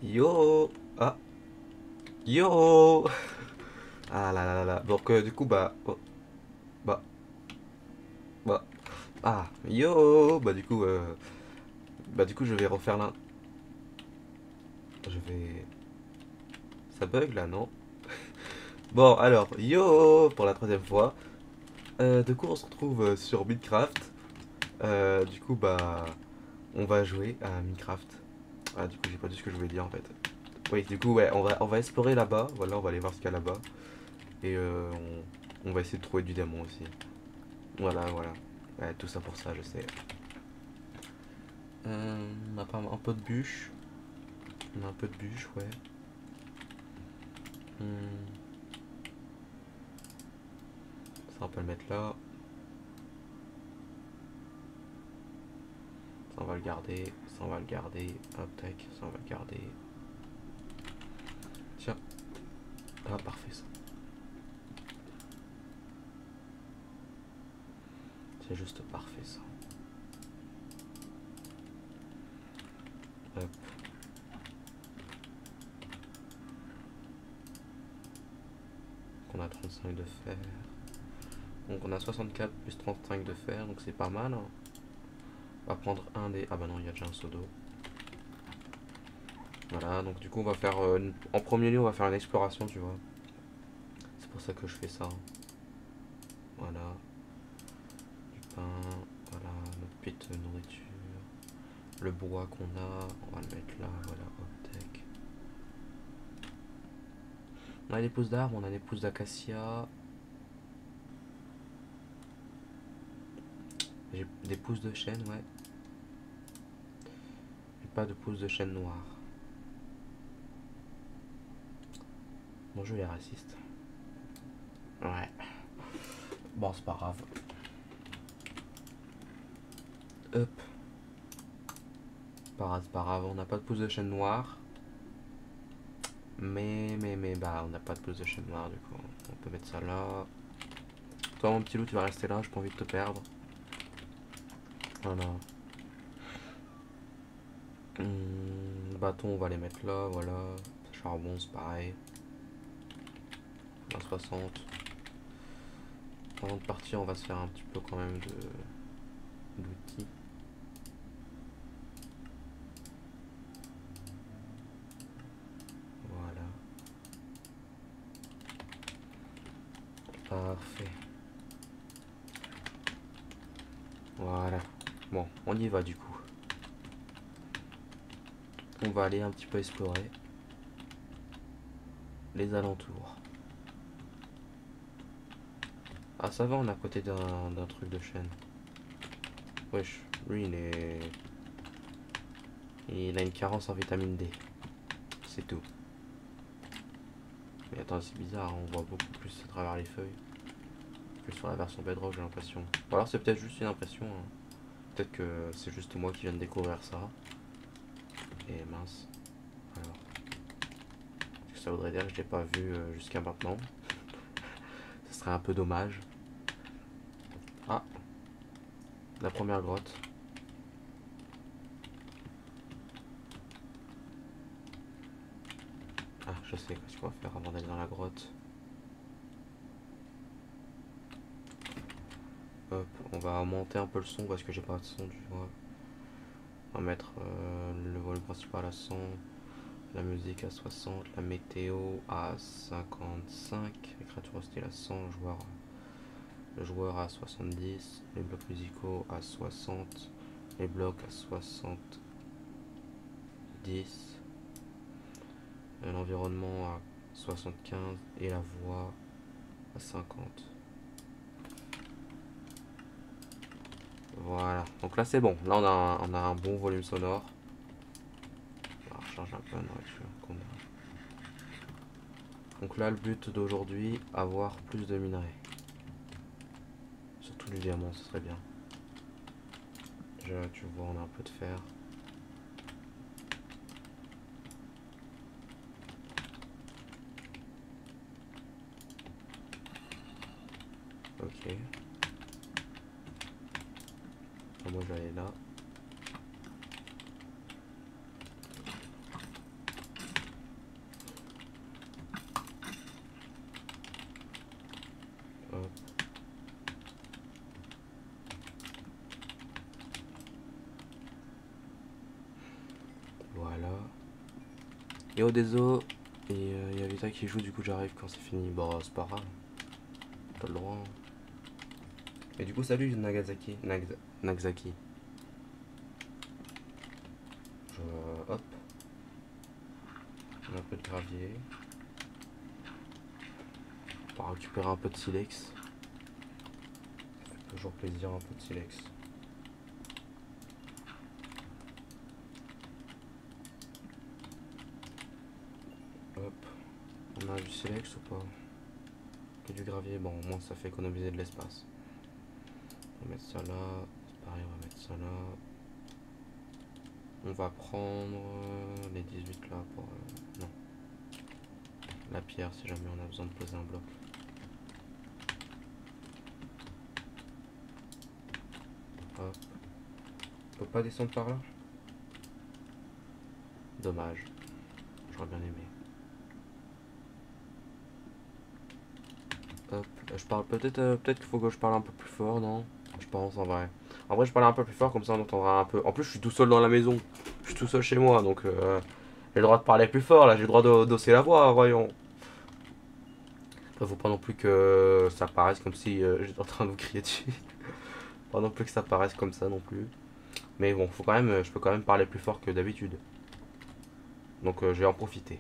Yo. Ah. Yo. Ah là là là là. Donc du coup bah bah yo. Du coup je vais refaire l'un. Je vais. Ça bug là, non? Bon alors yo pour la troisième fois. Du coup on se retrouve sur Minecraft. Du coup on va jouer à Minecraft. Ah du coup j'ai pas dit ce que je voulais dire en fait. Oui du coup ouais on va explorer là-bas. Voilà on va aller voir ce qu'il y a là-bas. Et on va essayer de trouver du diamant aussi. Voilà. Ouais, tout ça pour ça, je sais. On a pas un peu de bûche. On a un peu de bûche, ouais. Hmm, ça, on peut le mettre là. Ça, on va le garder. Ça, on va le garder. Hop, tac. Ça, on va le garder. Tiens. Ah, parfait, ça. C'est juste parfait, ça. Hop. On a 35 de fer. Donc, on a 64 plus 35 de fer. Donc, c'est pas mal, hein. On va prendre un des. Ah, bah non, il y a déjà un seau d'eau. Voilà, donc du coup, on va faire. En premier lieu, on va faire une exploration, tu vois. C'est pour ça que je fais ça, hein. Voilà. Du pain, voilà, notre petite nourriture. Le bois qu'on a, on va le mettre là, voilà, hop, tac. On a des pousses d'arbres, on a des pousses d'acacia. J'ai des pousses de chêne, ouais. J'ai pas de pousses de chêne noire. Mon jeu est raciste. Ouais. Bon, c'est pas grave. Hop. C'est pas grave, on n'a pas de pousses de chêne noire. Bah, on n'a pas de pousses de chêne noire, du coup. On peut mettre ça là. Toi, mon petit loup, tu vas rester là, j'ai pas envie de te perdre. Voilà. Bâton, on va les mettre là, voilà. Charbon, c'est pareil. On a 60. Avant de partir, on va se faire un petit peu quand même d'outils. Voilà. Parfait. Voilà. Bon, on y va du coup. On va aller un petit peu explorer les alentours. Ah, ça va, on est à côté d'un truc de chêne. Wesh, lui il a une carence en vitamine D. C'est tout. Mais attends, c'est bizarre, on voit beaucoup plus à travers les feuilles. Plus sur la version Bedrock, j'ai l'impression. Ou alors c'est peut-être juste une impression, hein. Peut-être que c'est juste moi qui viens de découvrir ça. Et mince. Alors, est-ce que ça voudrait dire que je l'ai pas vu jusqu'à maintenant? Ce serait un peu dommage. Ah, la première grotte. Ah, je sais ce qu'on va faire avant d'aller dans la grotte. Hop, on va monter un peu le son parce que j'ai pas de son du tout. On va mettre le volume principal à 100, la musique à 60, la météo à 55, les créatures hostiles à 100, le joueur à 70, les blocs musicaux à 60, les blocs à 70, l'environnement à 75 et la voix à 50. Voilà, donc là c'est bon, là on a un bon volume sonore. On va recharger un peu la nourriture qu'on a. Donc là le but d'aujourd'hui, avoir plus de minerais. Surtout du diamant, ce serait bien. Tu vois, on a un peu de fer. Ok. Alors moi je vais aller là. Voilà. Et au déso. Et il y a Vita qui joue, du coup j'arrive quand c'est fini. Bon, c'est pas grave. T'as le droit. Et du coup, salut Nagasaki. Nagasaki. Hop. On a un peu de gravier. On va récupérer un peu de silex. Ça fait toujours plaisir, un peu de silex. Hop. On a du silex ou pas? Que du gravier, bon, au moins ça fait économiser de l'espace. On va mettre ça là. C'est pareil, on va mettre ça là. On va prendre les 18 là pour... non. La pierre si jamais on a besoin de poser un bloc. Hop. On peut pas descendre par là? Dommage. J'aurais bien aimé. Hop. Je parle peut-être qu'il faut que je parle un peu plus fort, non? Je pense en vrai. En vrai je parle un peu plus fort comme ça on entendra un peu. En plus je suis tout seul dans la maison. Je suis tout seul chez moi donc j'ai le droit de parler plus fort là, j'ai le droit d'osser la voix, voyons. Après faut pas non plus que ça paraisse comme si j'étais en train de vous crier dessus. Pas non plus que ça paraisse comme ça non plus. Mais bon, faut quand même, je peux quand même parler plus fort que d'habitude. Donc je vais en profiter.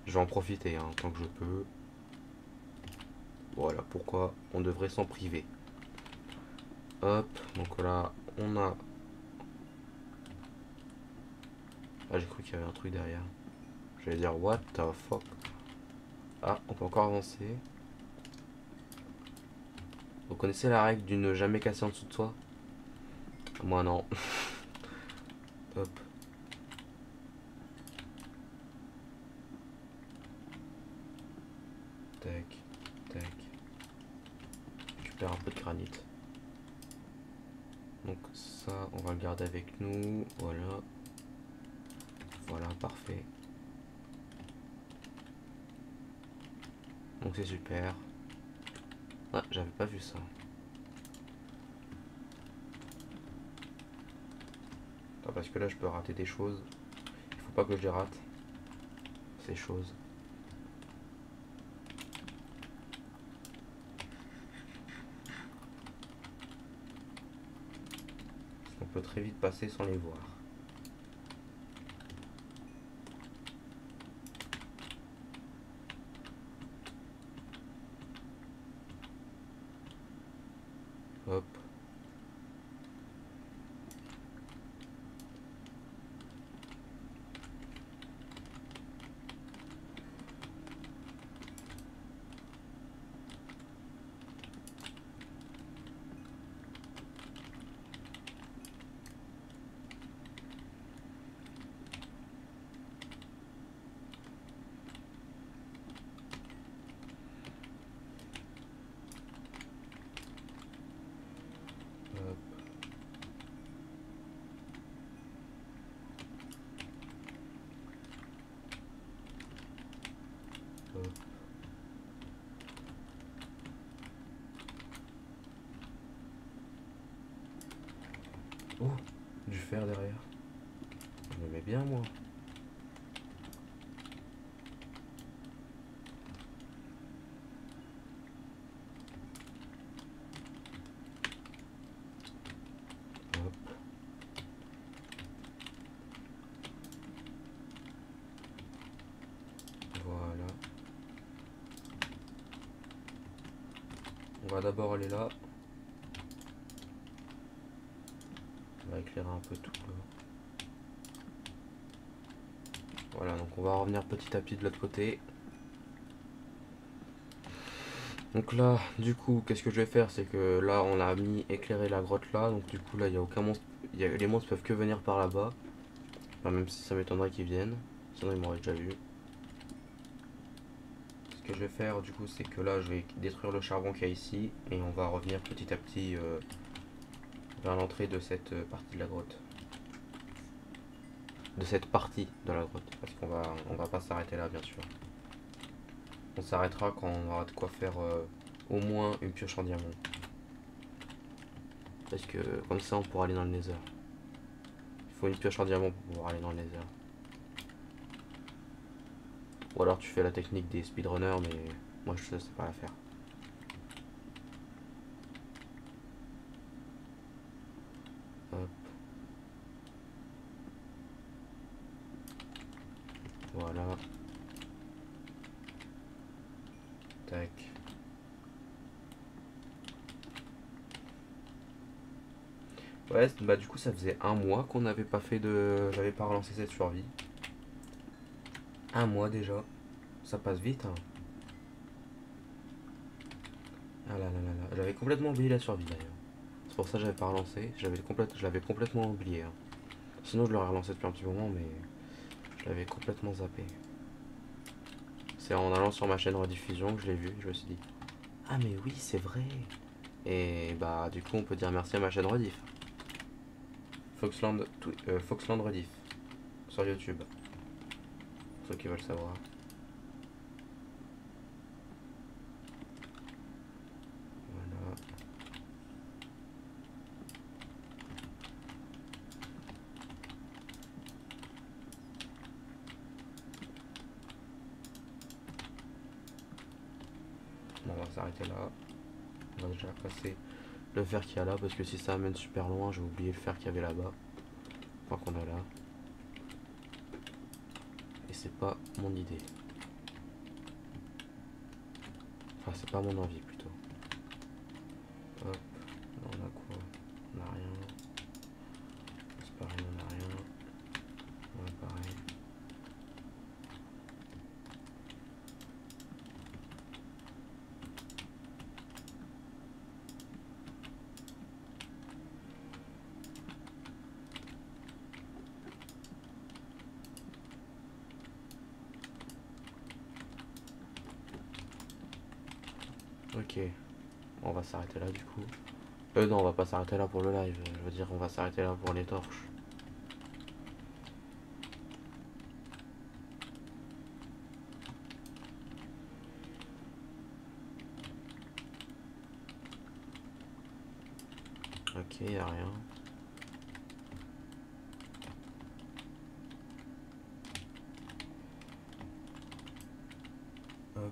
Je vais en profiter hein, tant que je peux. Voilà pourquoi on devrait s'en priver. Hop, donc là on a... Ah j'ai cru qu'il y avait un truc derrière. J'allais dire what the fuck. Ah, on peut encore avancer. Vous connaissez la règle du ne jamais casser en dessous de soi? Moi non. Hop. Tac, tac. Récupère un peu de granit. Donc ça, on va le garder avec nous. Voilà. Voilà, parfait. Donc c'est super. Ah, j'avais pas vu ça. Attends, parce que là, je peux rater des choses. Il faut pas que je les rate. Ces choses. On peut très vite passer sans les voir. Hop. Hop. Hop. Oh, du fer derrière. Je me mets bien moi. Hop. Voilà. On va d'abord aller là. On va éclairer un peu tout là. Voilà, donc on va revenir petit à petit de l'autre côté. Donc là, du coup, qu'est-ce que je vais faire? C'est que là, on a mis éclairer la grotte là. Donc du coup, là, il n'y a aucun monstre. Les monstres peuvent que venir par là-bas. Enfin, même si ça m'étonnerait qu'ils viennent. Sinon, ils m'auraient déjà vu. Ce que je vais faire, du coup, c'est que là, je vais détruire le charbon qu'il y a ici. Et on va revenir petit à petit vers l'entrée de cette partie de la grotte. De cette partie de la grotte. Parce on va pas s'arrêter là, bien sûr. On s'arrêtera quand on aura de quoi faire au moins une pioche en diamant. Parce que comme ça on pourra aller dans le nether. Il faut une pioche en diamant pour pouvoir aller dans le nether. Ou alors tu fais la technique des speedrunners, mais moi je sais pas la faire. Hop. Voilà. Tac. Ouais, bah du coup ça faisait un mois qu'on n'avait pas fait de... J'avais pas relancé cette survie. Un mois déjà. Ça passe vite, hein. Ah là là là là. J'avais complètement oublié la survie d'ailleurs. C'est pour ça que j'avais pas relancé. Je l'avais complètement oublié, hein. Sinon je l'aurais relancé depuis un petit moment, mais je l'avais complètement zappé. C'est en allant sur ma chaîne rediffusion que je l'ai vu. Je me suis dit, ah mais oui c'est vrai. Et bah du coup on peut dire merci à ma chaîne rediff. Foxland Rediff. Sur YouTube. Pour ceux qui veulent savoir. Voilà. On va s'arrêter là. On va déjà passer le fer qu'il y a là, parce que si ça amène super loin, j'ai oublié le fer qu'il y avait là-bas. Enfin qu'on a là. Et c'est pas mon idée. Enfin c'est pas mon envie plutôt. Hop, là on a quoi? On a rien. C'est pareil, on a rien. On a pareil. Ok, on va s'arrêter là du coup. Non, on va pas s'arrêter là pour le live. Je veux dire, on va s'arrêter là pour les torches. Ok, y a rien. Hop.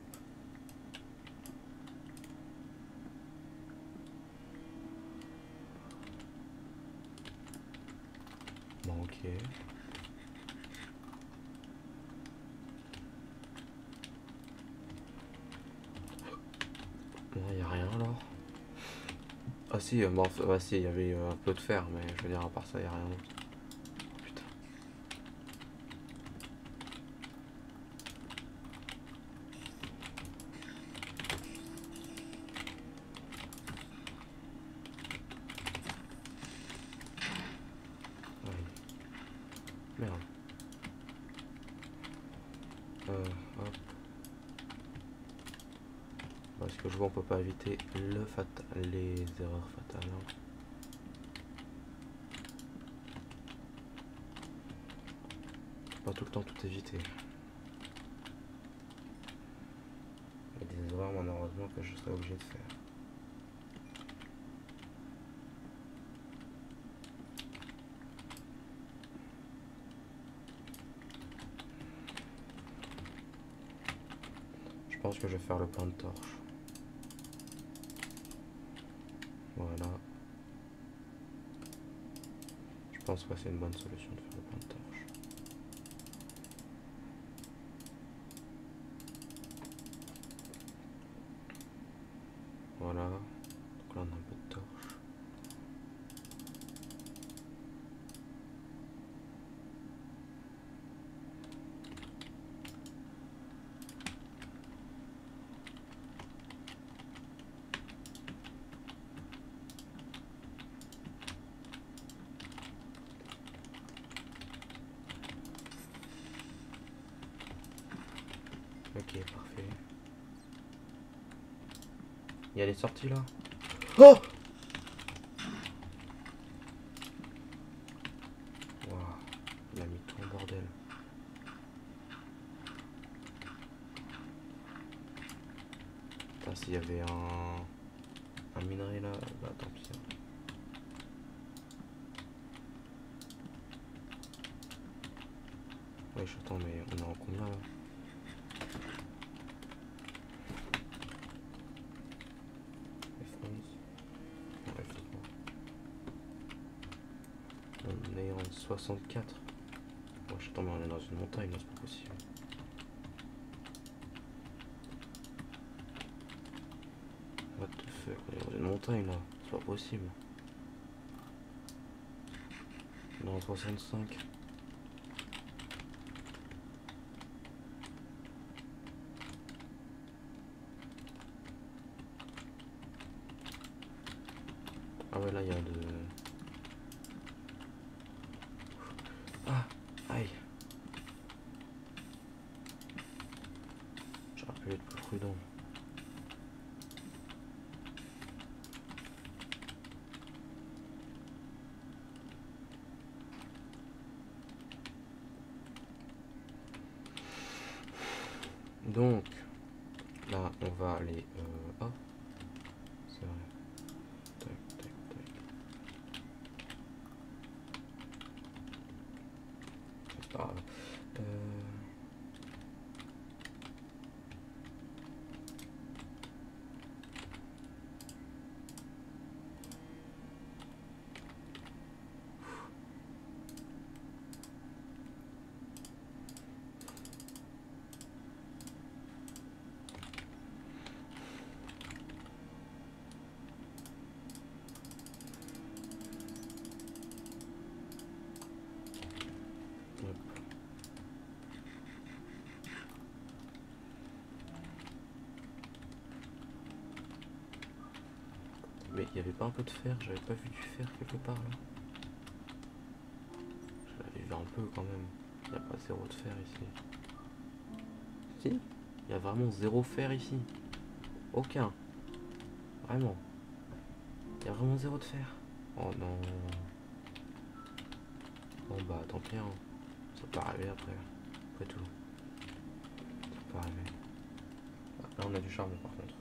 Bon, ok. Bon, y a rien alors. Ah si, bon, bah, si, il y avait un peu de fer, mais je veux dire, à part ça, y a rien d'autre. Putain. Ouais. Merde. Hop. Parce que je vois, on peut pas éviter les erreurs fatales. Pas tout le temps tout éviter. Il y a des erreurs malheureusement que je serais obligé de faire. Je pense que je vais faire le plein de torches. Voilà. Je pense que c'est une bonne solution de faire le plein de torches. Voilà. Donc là on a un peu de torches. Ok, parfait. Il y a les sorties là. Oh! Waouh, il a mis tout en bordel. Putain, s'il y avait un minerai là, bah tant pis. Wesh, attends, mais on est en combien là? F11. Non, F3. On est en 64. Wesh, attends, mais on est dans une montagne là, c'est pas possible. What the fuck, on est dans une montagne là, c'est pas possible. On est en 65. Ah ouais, là il y a de... Ah, aïe. J'aurais pu être plus prudent. Donc, là on va aller... Oh, c'est vrai. Tac, tac, tac. C'est pas grave. Hop. Mais il n'y avait pas un peu de fer, j'avais pas vu du fer quelque part là. Je l'avais vu un peu quand même. Il n'y a pas zéro de fer ici. Si, il y a vraiment zéro fer ici. Aucun. Vraiment. Il y a vraiment zéro de fer. Oh non. Bon bah tant pis hein. Ça peut arriver après. Après tout. Ça peut arriver. Ah, là on a du charbon par contre.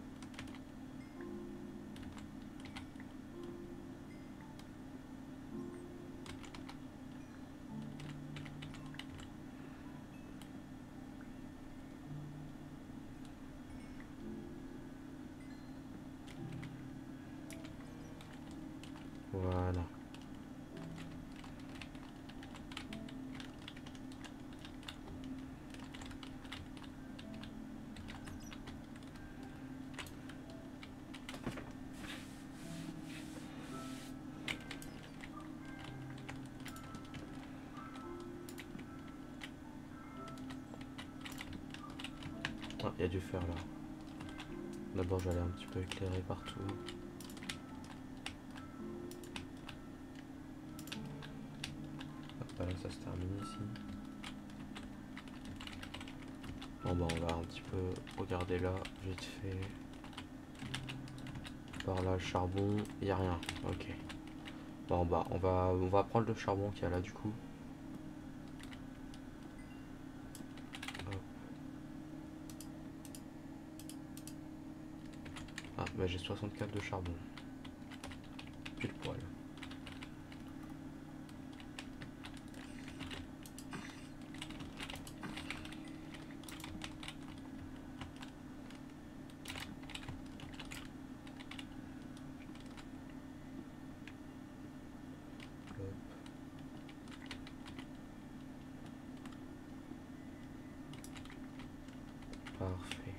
Voilà. Ah, il y a du fer là. D'abord je vais aller un petit peu éclairer partout. Voilà, ça se termine ici. Bon bah on va un petit peu regarder là, vite fait. Par là le charbon, il n'y a rien. Ok. Bon bah on va prendre le charbon qu'il y a là du coup. Hop. Ah bah j'ai 64 de charbon. Pile poil. Parfait.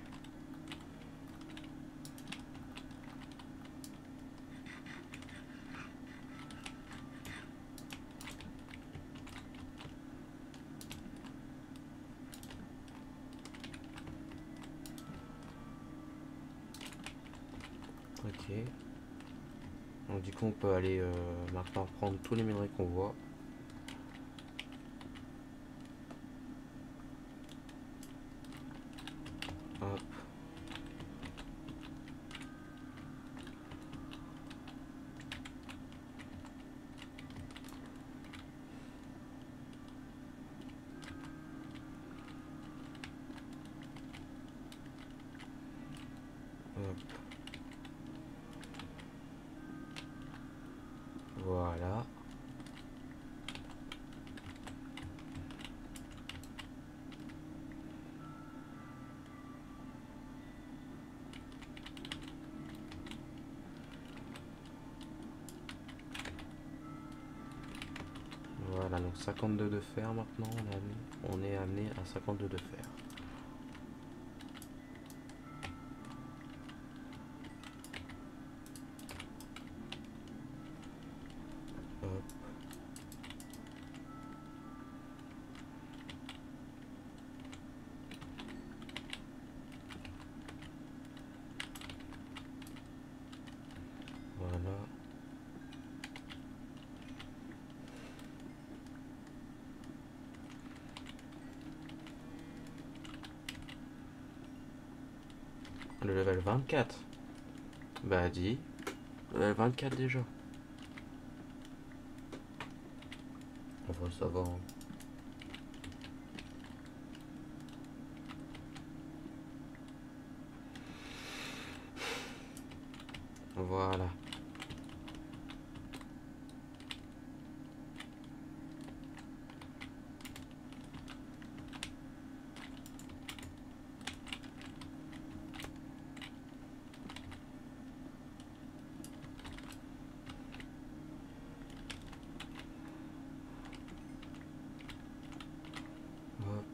Ok. Donc du coup on peut aller maintenant prendre tous les minerais qu'on voit. Hop. Hop. Voilà. Voilà, donc 52 de fer maintenant, on est amené à 52 de fer. Hop. Voilà. Le level 24. Bah dis. Level 24 déjà. Enfin ça va. Hein. Voilà. Hop.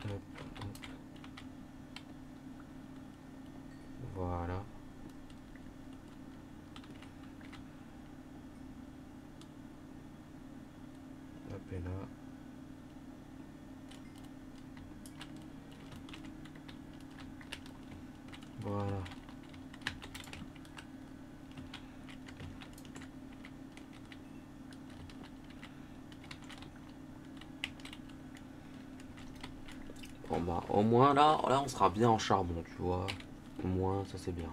Hop, hop. Voilà. Hop et là. Voilà. Bon bah au moins là on sera bien en charbon, tu vois. Au moins ça c'est bien.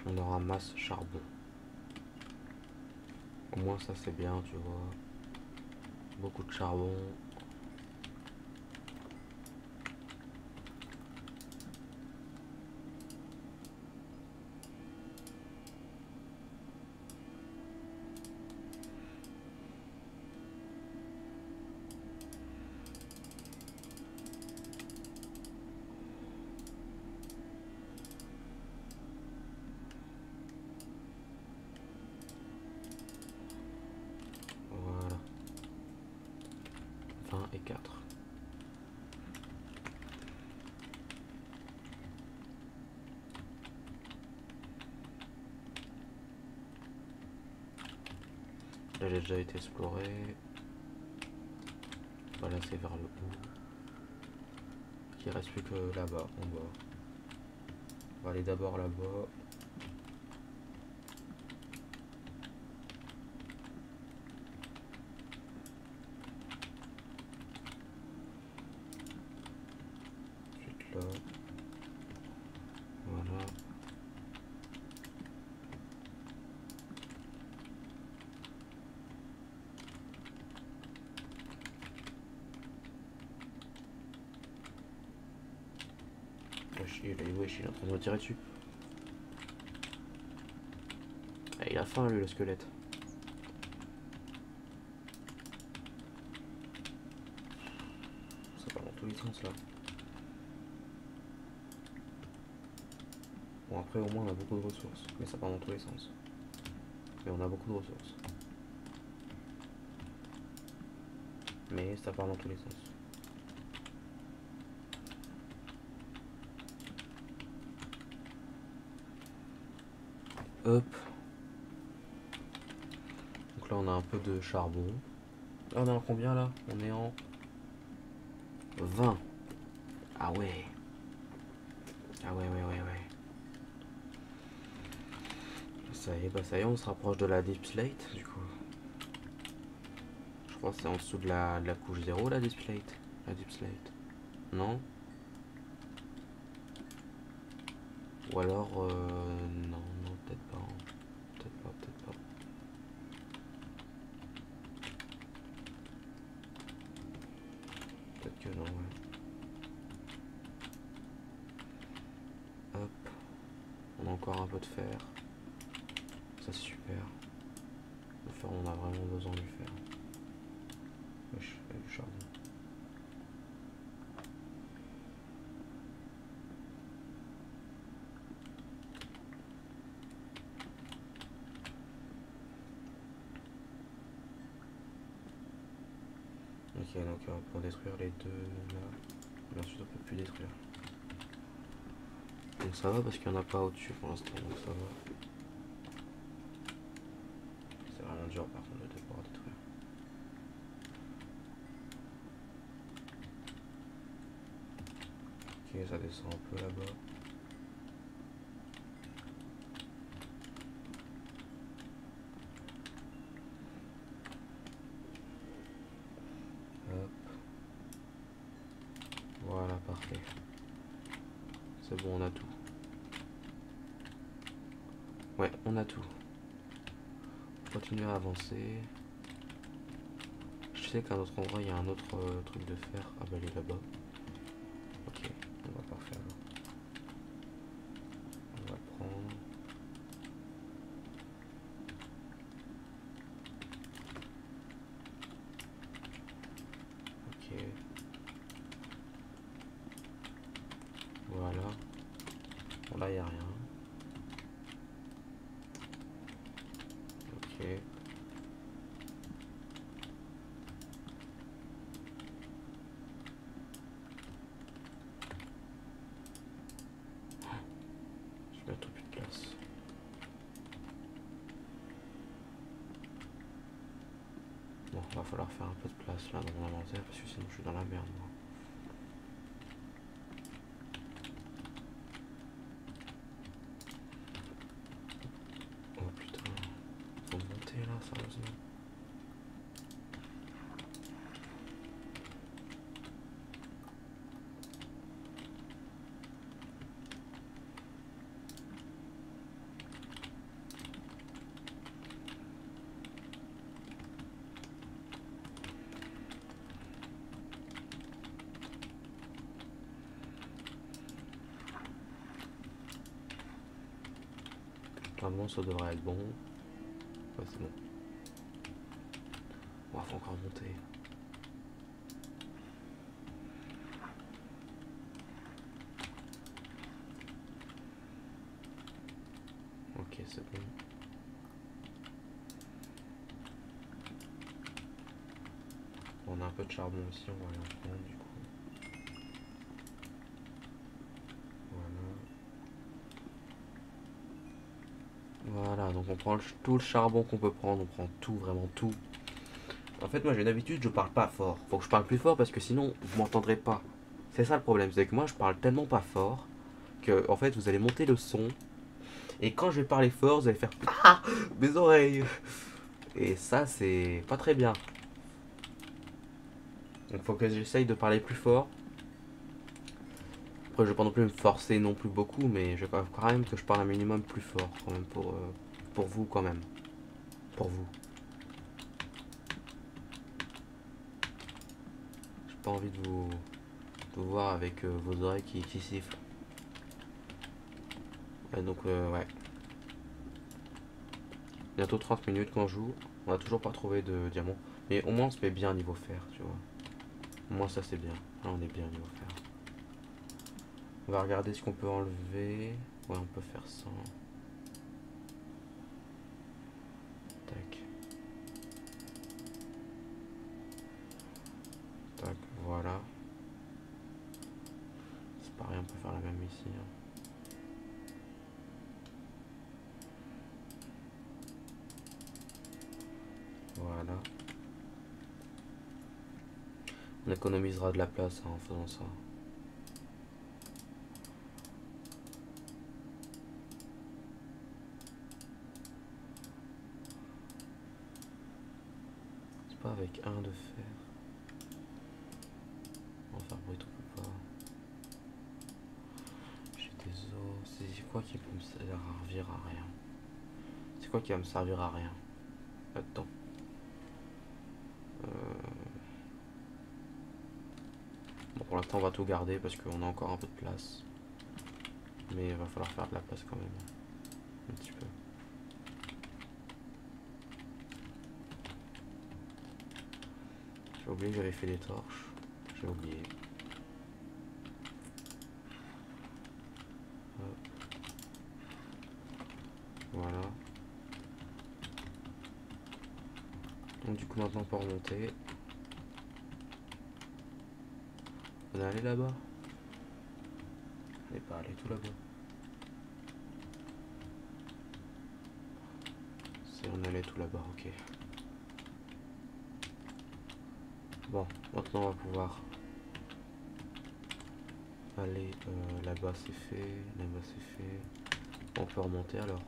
On aura masse charbon. Au moins ça c'est bien, tu vois. Beaucoup de charbon. Voilà. 20 et 4. Là j'ai déjà été exploré. Voilà, c'est vers le haut. Il reste plus que là-bas, en bas. On va aller d'abord là-bas. Ensuite là. Voilà. Wesh, il est en train de me tirer dessus. Ah, il a faim lui le squelette. Ça part dans tous les sens là. Bon après au moins on a beaucoup de ressources. Mais ça part dans tous les sens. Mais on a beaucoup de ressources. Mais ça part dans tous les sens. Hop. Donc là on a un peu de charbon. Là on est en combien là? On est en 20. Ah ouais. Ah ouais, ouais, ouais, ouais. Ça y est, bah ça y est, on se rapproche de la Deep Slate du coup. Je crois que c'est en dessous de la couche 0 la deep slate. La deep slate. Non? Ou alors, non, non, peut-être pas. Hein. Peut-être pas, peut-être pas. Peut-être que non, ouais. Hop. On a encore un peu de fer. Ça, c'est super. Le fer, on a vraiment besoin du fer. Wesh, il y a du charbon. Ok, donc pour détruire les deux là, mais ensuite on peut plus détruire. Donc ça va parce qu'il n'y en a pas au-dessus pour l'instant, donc ça va. C'est vraiment dur par contre de devoir détruire. Ok, ça descend un peu là-bas. Hop. Voilà, parfait. C'est bon, on a tout. Ouais, on a tout. Continuer à avancer. Je sais qu'à un autre endroit, il y a un autre truc de fer. Ah bah, il est là-bas. Ok, on va parfait alors. On va prendre. Ok. Voilà. Bon, là, il n'y a rien. Ok. J'ai bientôt plus de place. Bon, va falloir faire un peu de place là dans mon inventaire parce que sinon je suis dans la merde moi. Oh putain, faut monter là, sérieusement. Normalement ça devrait être bon. Ouais, c'est bon. On va encore monter. Ok, c'est bon. On a un peu de charbon aussi, on va aller en prendre du coup. Voilà. Voilà, donc on prend tout le charbon qu'on peut prendre, on prend tout, vraiment tout. En fait, moi j'ai une habitude, je parle pas fort. Faut que je parle plus fort parce que sinon vous m'entendrez pas. C'est ça le problème, c'est que moi je parle tellement pas fort que en fait vous allez monter le son et quand je vais parler fort, vous allez faire ah mes oreilles. Et ça c'est pas très bien. Donc faut que j'essaye de parler plus fort. Après je vais pas non plus me forcer non plus beaucoup, mais je vais quand même que je parle un minimum plus fort quand même pour vous quand même. Pour vous. J'ai pas envie de vous voir avec vos oreilles qui sifflent. Donc ouais. Bientôt 30 minutes qu'on joue. On a toujours pas trouvé de diamant. Mais au moins on se met bien niveau fer, tu vois. Au moins ça c'est bien. Là on est bien niveau fer. On va regarder ce qu'on peut enlever. Ouais, on peut faire ça. Tac. Tac, voilà. C'est pareil, on peut faire la même ici. Hein. Voilà. On économisera de la place hein, en faisant ça. C'est pas avec un de fer. On va faire bruit ou pas. J'ai des os. C'est quoi qui peut me servir à rien? C'est quoi qui va me servir à rien? Attends. Bon, pour l'instant, on va tout garder parce qu'on a encore un peu de place. Mais il va falloir faire de la place quand même. Un petit peu. J'ai oublié que j'avais fait des torches. J'ai oublié. Hop. Voilà. Donc du coup maintenant on peut remonter. On est allé là-bas? On n'est pas allé tout là-bas. C'est on allait tout là-bas, ok. Bon, maintenant on va pouvoir aller là-bas, c'est fait, là-bas c'est fait. On peut remonter alors.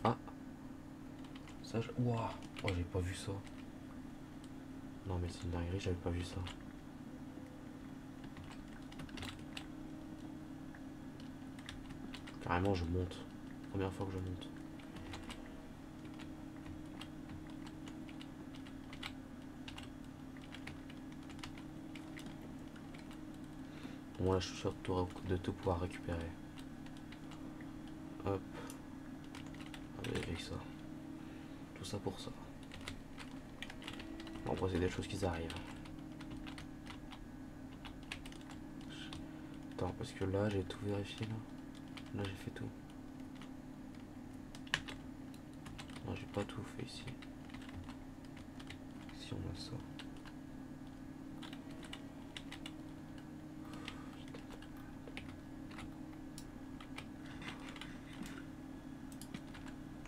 Ah, ça je... Ouah, oh j'ai pas vu ça. Non mais c'est une dinguerie, j'avais pas vu ça. Carrément je monte. Première fois que je monte. Bon là je suis sûr de tout pouvoir récupérer. Hop. Allez avec ça. Tout ça pour ça. Bon, après c'est des choses qui arrivent. Attends, parce que là j'ai tout vérifié là. Là j'ai fait tout. Non j'ai pas tout fait ici. Si on a ça.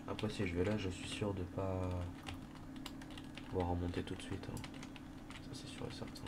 Après si je vais là je suis sûr de pas pouvoir remonter tout de suite. Hein. Ça c'est sûr et certain.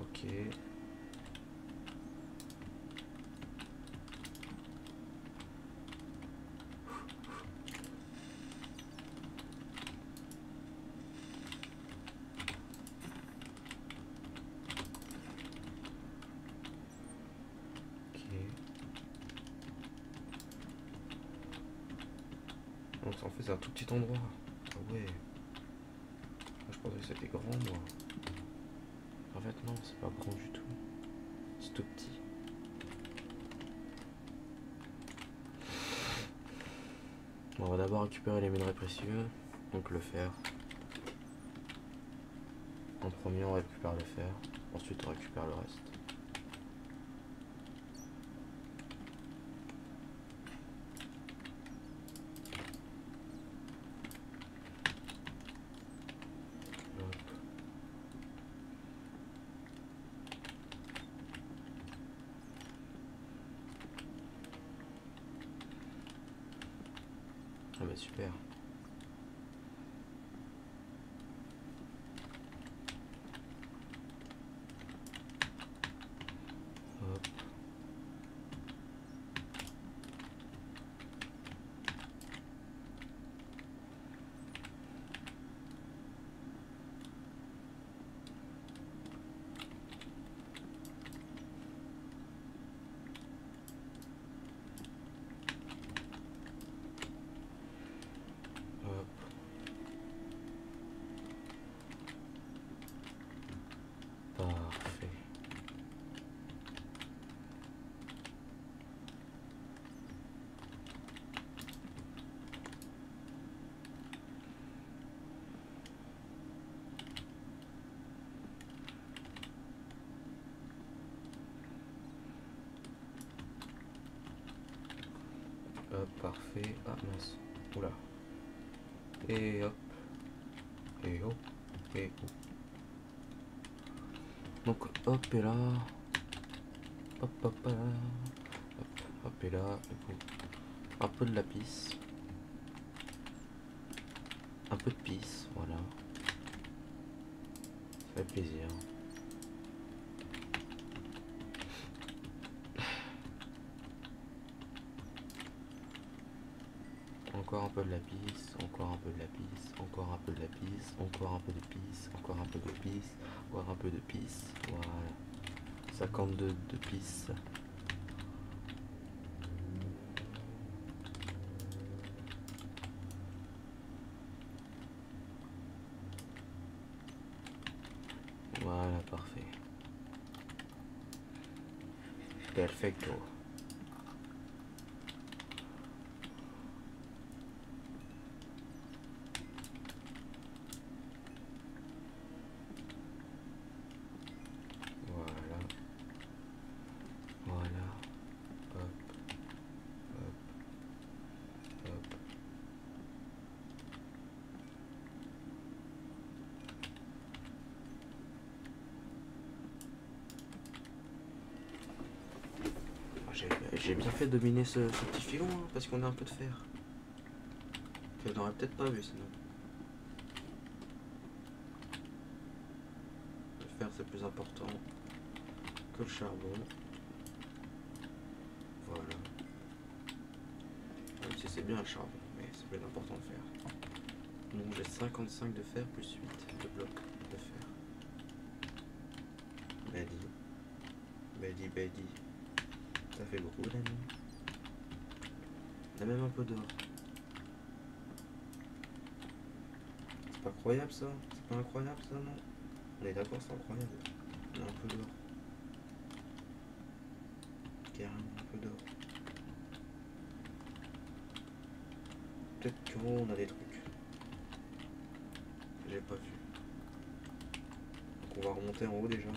Ok. Donc en fait c'est un tout petit endroit. Ah ouais. Je pensais que c'était grand moi. En fait non, c'est pas grand du tout. C'est tout petit. Bon, on va d'abord récupérer les minerais précieux. Donc le fer. En premier on récupère le fer. Ensuite on récupère le reste. Ah bah super. Hop. parfait. Ah mince. Oula. Et hop. Et hop. Et hop. Donc hop et là. Hop hop là. Hop, hop et là. Du coup, un peu de lapis. Un peu de pisse, voilà. Ça fait plaisir. Encore un peu de lapis, encore un peu de lapis, encore un peu de lapis, encore un peu de pisse, encore un peu de pisse, encore un peu de pisse, voilà. 52 de pisse. Voilà, parfait. Perfecto. Voilà. Voilà. Hop. Hop. Hop. J'ai bien fait de miner ce petit filon, hein, parce qu'on a un peu de fer. Que je n'aurais peut-être pas vu sinon. Le fer c'est plus important que le charbon. Voilà. Même si c'est bien le charbon, mais c'est plus important de fer. Donc j'ai 55 de fer plus 8 de blocs de fer. Badi. Ça fait beaucoup l'ami. On a même un peu d'or. C'est pas incroyable ça? C'est pas incroyable ça, non? On est d'accord, c'est incroyable. On a un peu d'or. Carrément un peu d'or. Peut-être qu'en haut on a des trucs que j'ai pas vu. Donc on va remonter en haut déjà.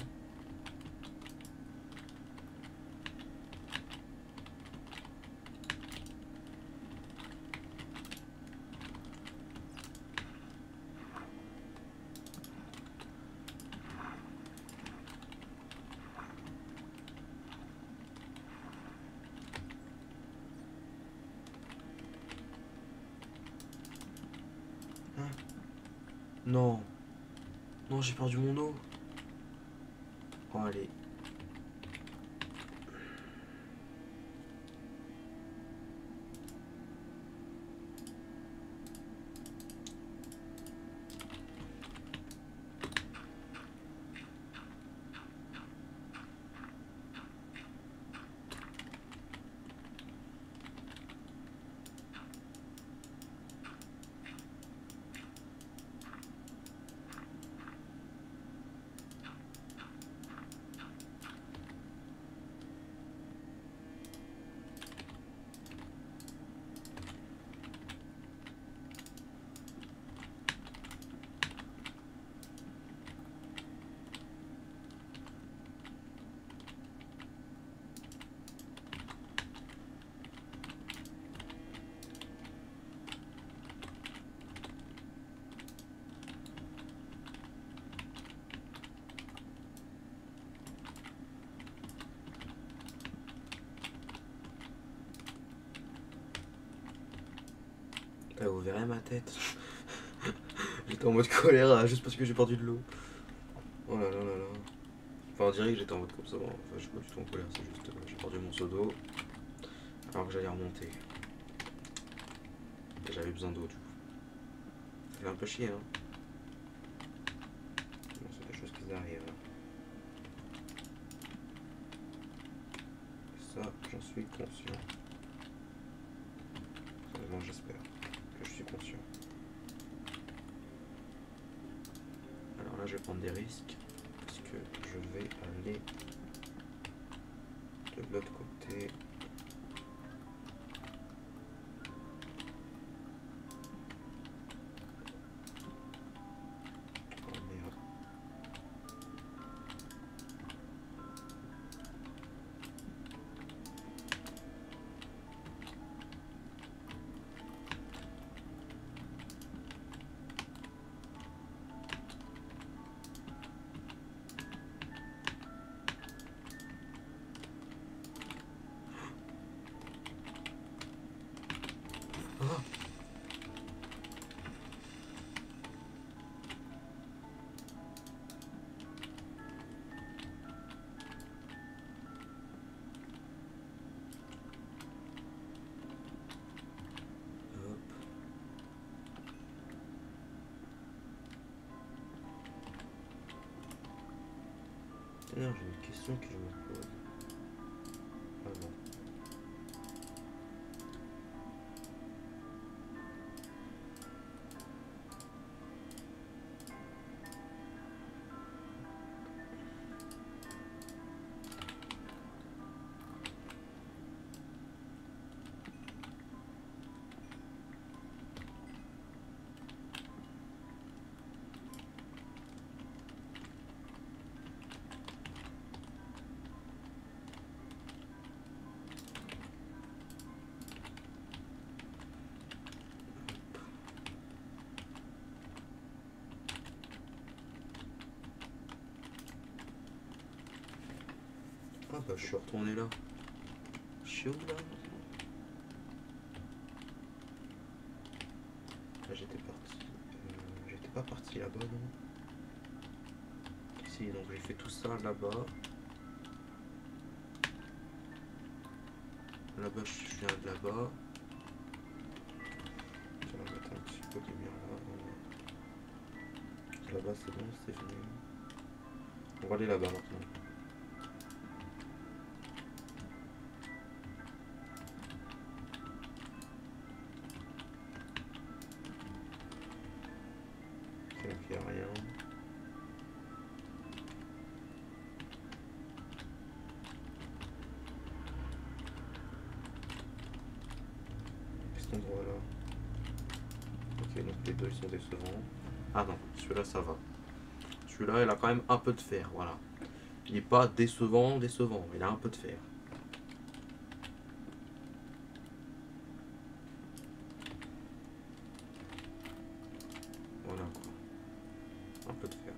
Non. Non, j'ai perdu mon eau. Oh, allez. Vous verrez ma tête. J'étais en mode colère juste parce que j'ai perdu de l'eau. Oh là là là là. Enfin, on dirait que j'étais en mode comme ça. Bon, enfin, je suis pas du tout en colère, c'est juste j'ai perdu mon seau d'eau alors que j'allais remonter. Et j'avais besoin d'eau du coup. Ça fait un peu chier, hein. Bon, c'est des choses qui arrivent. Ça, j'en suis conscient. Vraiment, j'espère que je suis conscient. Alors là, je vais prendre des risques parce que je vais aller de l'autre côté. Oh merde. D'ailleurs, j'ai une question que je me pose. Ah non. Ah bah je suis retourné là. Je suis où là? Là j'étais parti. J'étais pas parti là-bas non. Si donc j'ai fait tout ça là-bas. Là-bas je viens de là-bas. Je vais mettre un petit peu de lumière là. Là-bas c'est bon, c'est fini. On va aller là-bas maintenant. Donc il n'y a rien. Cet endroit là. Ok donc les deux ils sont décevants. Ah non, celui-là ça va. Celui-là il a quand même un peu de fer, voilà. Il n'est pas décevant, il a un peu de fer. Voilà quoi. Un peu de fer.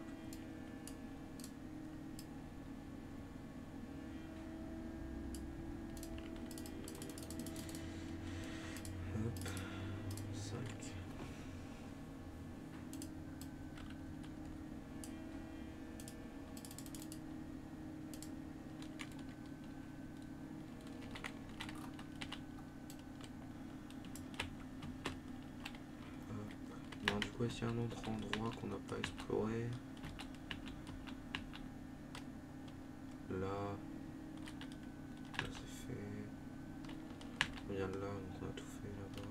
Hop. 5. Bon, du coup, est-ce qu'il y a un autre endroit qu'on n'a pas exploré? Là, là c'est fait. On vient de là, donc on a tout fait là-bas.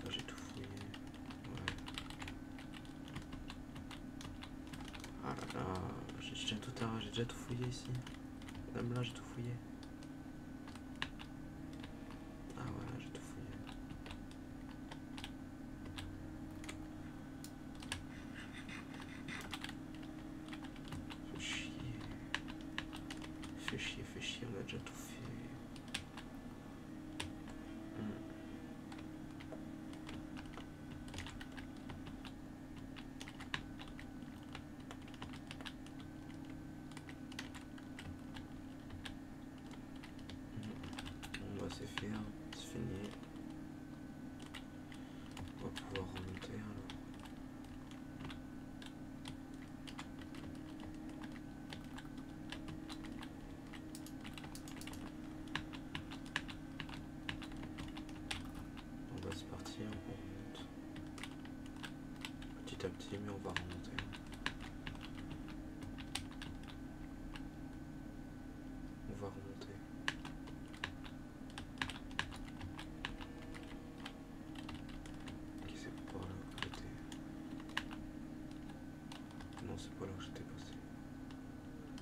Là j'ai tout fouillé. Ouais. Ah là là, j'ai déjà tout fouillé ici. Même là j'ai tout fouillé. Ah ouais, j'ai tout fouillé. Fais chier, on a déjà tout fait. Bon bah c'est fait, hein. C'est fini. On va pouvoir remonter alors. Bon bah c'est parti, on remonte. Petit à petit, mais on va remonter. On va remonter. Ok, c'est pas là que j'étais. Non, c'est pas là que j'étais passé.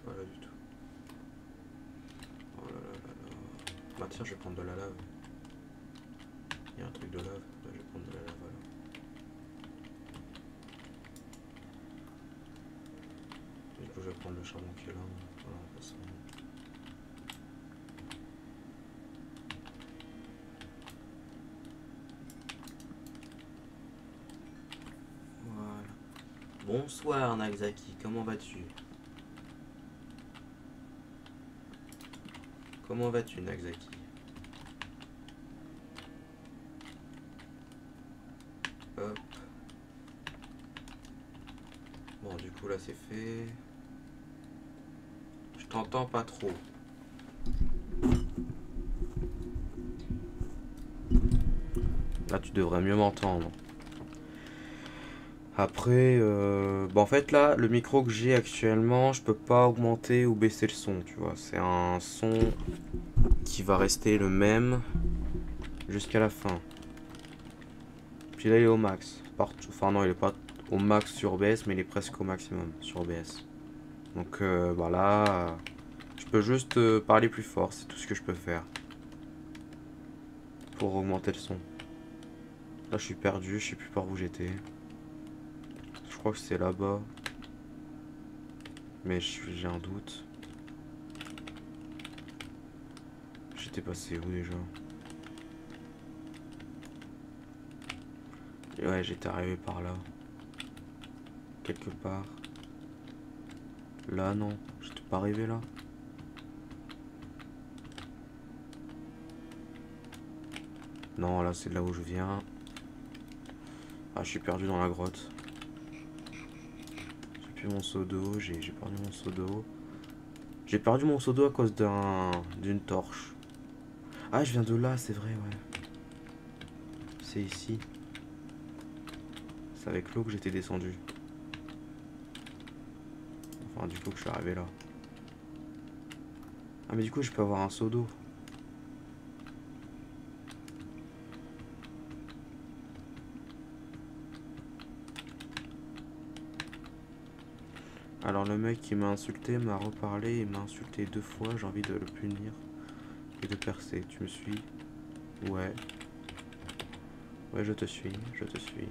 Pas là du tout. Oh là là là là. Bah tiens, je vais prendre de la lave. Il y a un truc de lave. Là, je vais prendre de la lave alors. Du coup, je vais prendre le charbon qui est là. Voilà, en passant. Voilà. Bonsoir Naxaki, comment vas-tu? Comment vas-tu Naxaki? Hop. Bon du coup là c'est fait. Je t'entends pas trop. Là tu devrais mieux m'entendre. Après, bah en fait là, le micro que j'ai actuellement, je peux pas augmenter ou baisser le son, tu vois. C'est un son qui va rester le même jusqu'à la fin. Puis là, il est au max. Enfin non, il est pas au max sur OBS, mais il est presque au maximum sur OBS. Donc bah là, je peux juste parler plus fort, c'est tout ce que je peux faire pour augmenter le son. Là, je suis perdu, je sais plus par où j'étais. Je crois que c'est là-bas. Mais j'ai un doute. J'étais passé où déjà? Et ouais, j'étais arrivé par là. Quelque part. Là, non. J'étais pas arrivé là. Non, là, c'est de là où je viens. Ah, je suis perdu dans la grotte. J'ai plus mon seau d'eau. J'ai perdu mon seau d'eau. J'ai perdu mon seau d'eau à cause d'une torche. Ah, je viens de là, c'est vrai, ouais. C'est ici. C'est avec l'eau que j'étais descendu. Enfin, du coup, que je suis arrivé là. Ah, mais du coup, je peux avoir un seau d'eau. Alors, le mec qui m'a insulté m'a reparlé. Il m'a insulté 2 fois. J'ai envie de le punir et de percer. Tu me suis? Ouais. Ouais, je te suis. Je te suis.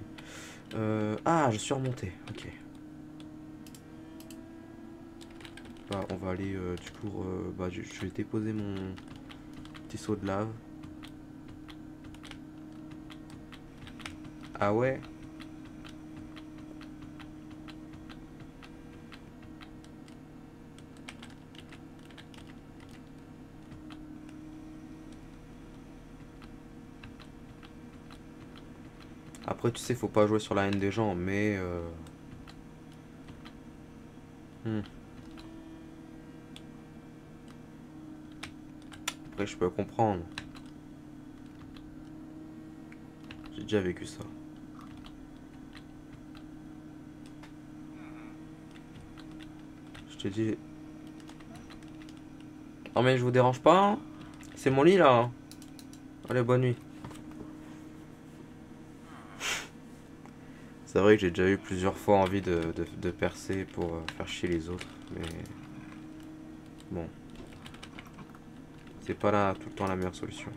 Ah, je suis remonté. Ok. Bah, on va aller du coup. Bah, je vais déposer mon petit seau de lave. Ah ouais? Après, tu sais, faut pas jouer sur la haine des gens, mais. Hmm. Après, je peux comprendre. J'ai déjà vécu ça. Je te dis. Non, mais je vous dérange pas, hein. C'est mon lit là, hein. Allez, bonne nuit. C'est vrai que j'ai déjà eu plusieurs fois envie de percer pour faire chier les autres, mais bon, c'est pas là tout le temps la meilleure solution.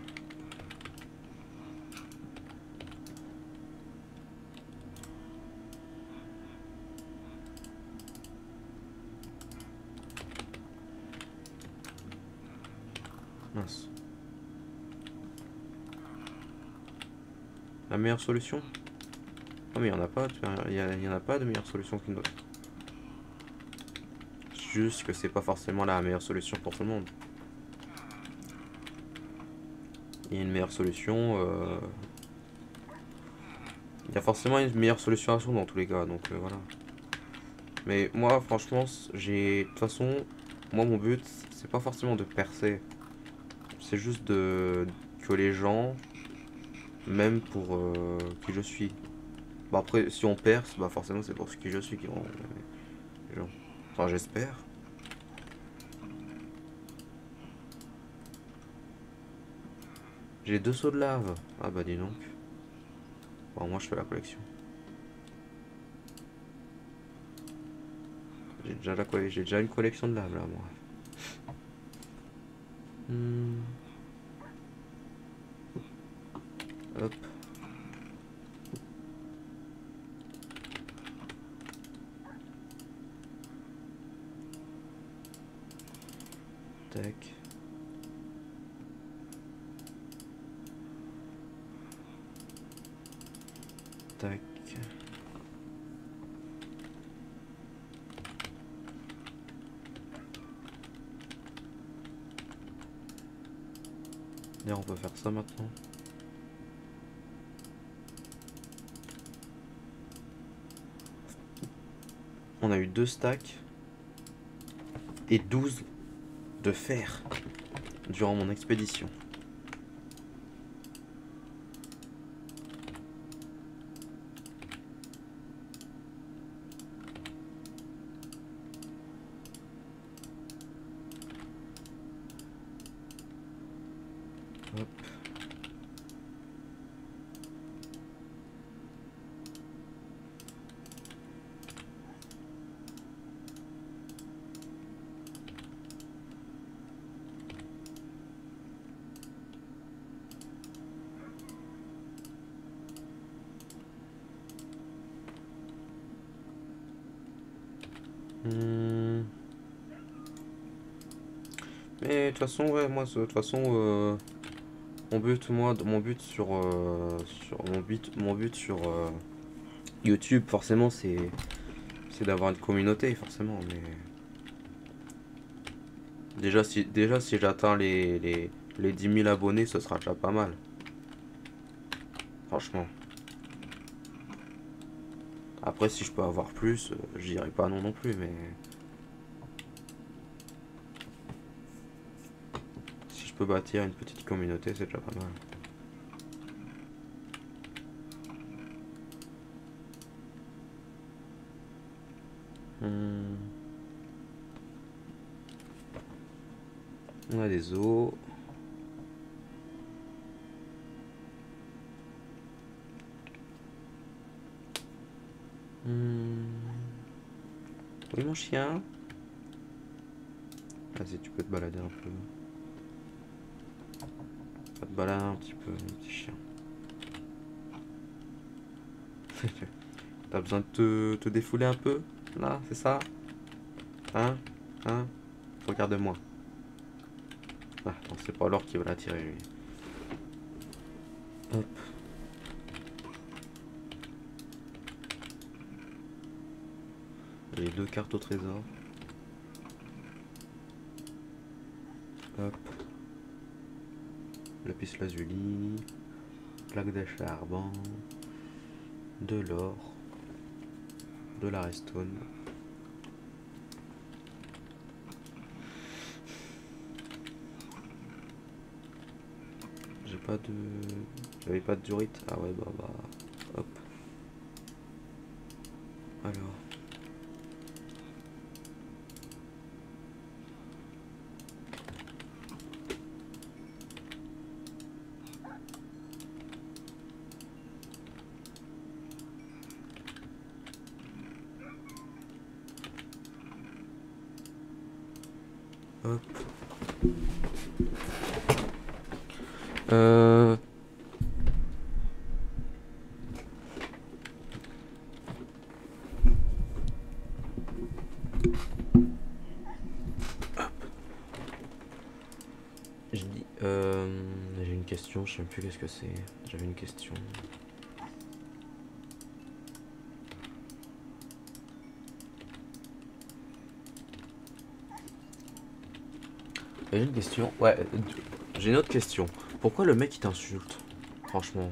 Mince. La meilleure solution? Non mais il y en a pas, il y en a pas de meilleure solution qu'une autre. Juste que c'est pas forcément la meilleure solution pour tout le monde. Il y a une meilleure solution, il y a forcément une meilleure solution à tout dans tous les cas, donc voilà. Mais moi franchement, de toute façon, moi mon but c'est pas forcément de percer. C'est juste que les gens m'aiment pour qui je suis. Bah après, si on perce, bah forcément c'est pour ce qui je suis qui vont aimer les gens. Enfin, j'espère. J'ai 2 seaux de lave. Ah bah dis donc. Bon, moi je fais la collection. J'ai déjà une collection de lave là, moi. Hmm. Hop. Tac. Tac. D'ailleurs, on peut faire ça maintenant. On a eu 2 stacks et 12 de fer durant mon expédition. Hmm. Mais de toute façon, ouais, moi, de toute façon, mon but sur YouTube, forcément, c'est d'avoir une communauté, forcément. Mais déjà, si j'atteins les 10 000 abonnés, ce sera déjà pas mal. Franchement. Après, si je peux avoir plus, je dirais pas non non plus, mais si je peux bâtir une petite communauté, c'est déjà pas mal. Hmm. On a des os. Hmm. Oui, mon chien. Vas-y, tu peux te balader un peu. Va te balader un petit peu, mon petit chien. T'as besoin de te défouler un peu? Là, c'est ça? Hein? Hein? Regarde-moi. Ah, non, c'est pas l'or qui va l'attirer, lui. Hop. J'ai deux cartes au trésor. Hop. Lapis lazuli. Plaque de charbon. De l'or. De la redstone. J'ai pas de... J'avais pas de durite. Ah ouais, bah... Hop. Alors... Hop. Euh... Je dis... J'ai une question, je sais même plus qu'est-ce que c'est. J'avais une question. J'ai une question. Ouais, j'ai une autre question. Pourquoi le mec il t'insulte? Franchement.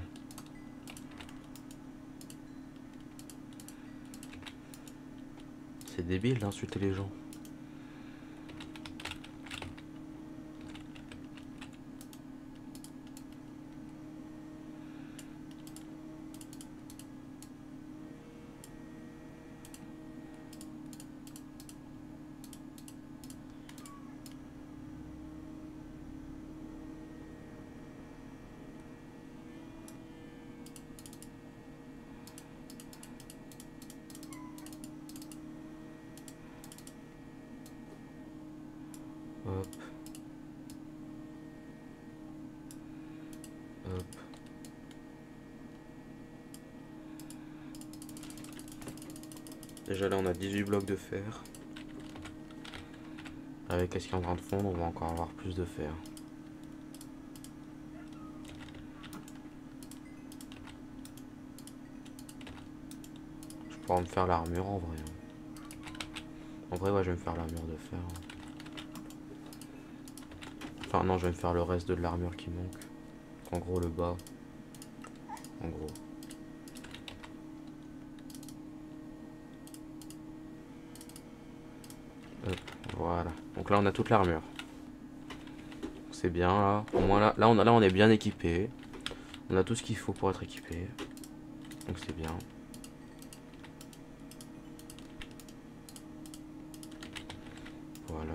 C'est débile d'insulter les gens. Hop, hop. Déjà là on a 18 blocs de fer. Avec ce qui est en train de fondre, on va encore avoir plus de fer. Je pourrais me faire l'armure en vrai. En vrai, ouais, je vais me faire l'armure de fer. Enfin, non, je vais me faire le reste de l'armure qui manque. En gros, le bas. En gros. Hop, voilà. Donc là, on a toute l'armure. C'est bien là. Au moins là, là, on est bien équipé. On a tout ce qu'il faut pour être équipé. Donc c'est bien. Voilà.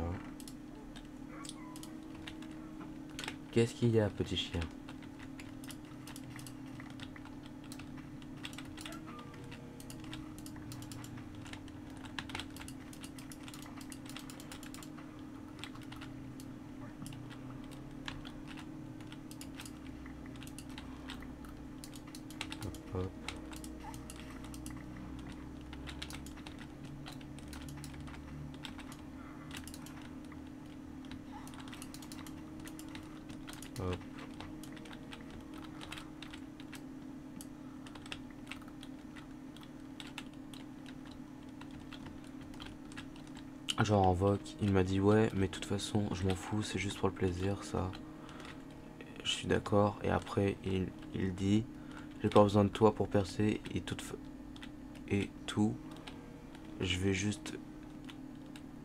Qu'est-ce qu'il y a, petit chien? Hop. Hop. Genre en voc, il m'a dit ouais, mais de toute façon, je m'en fous, c'est juste pour le plaisir, ça. Je suis d'accord. Et après, il dit, j'ai pas besoin de toi pour percer et tout. Je vais juste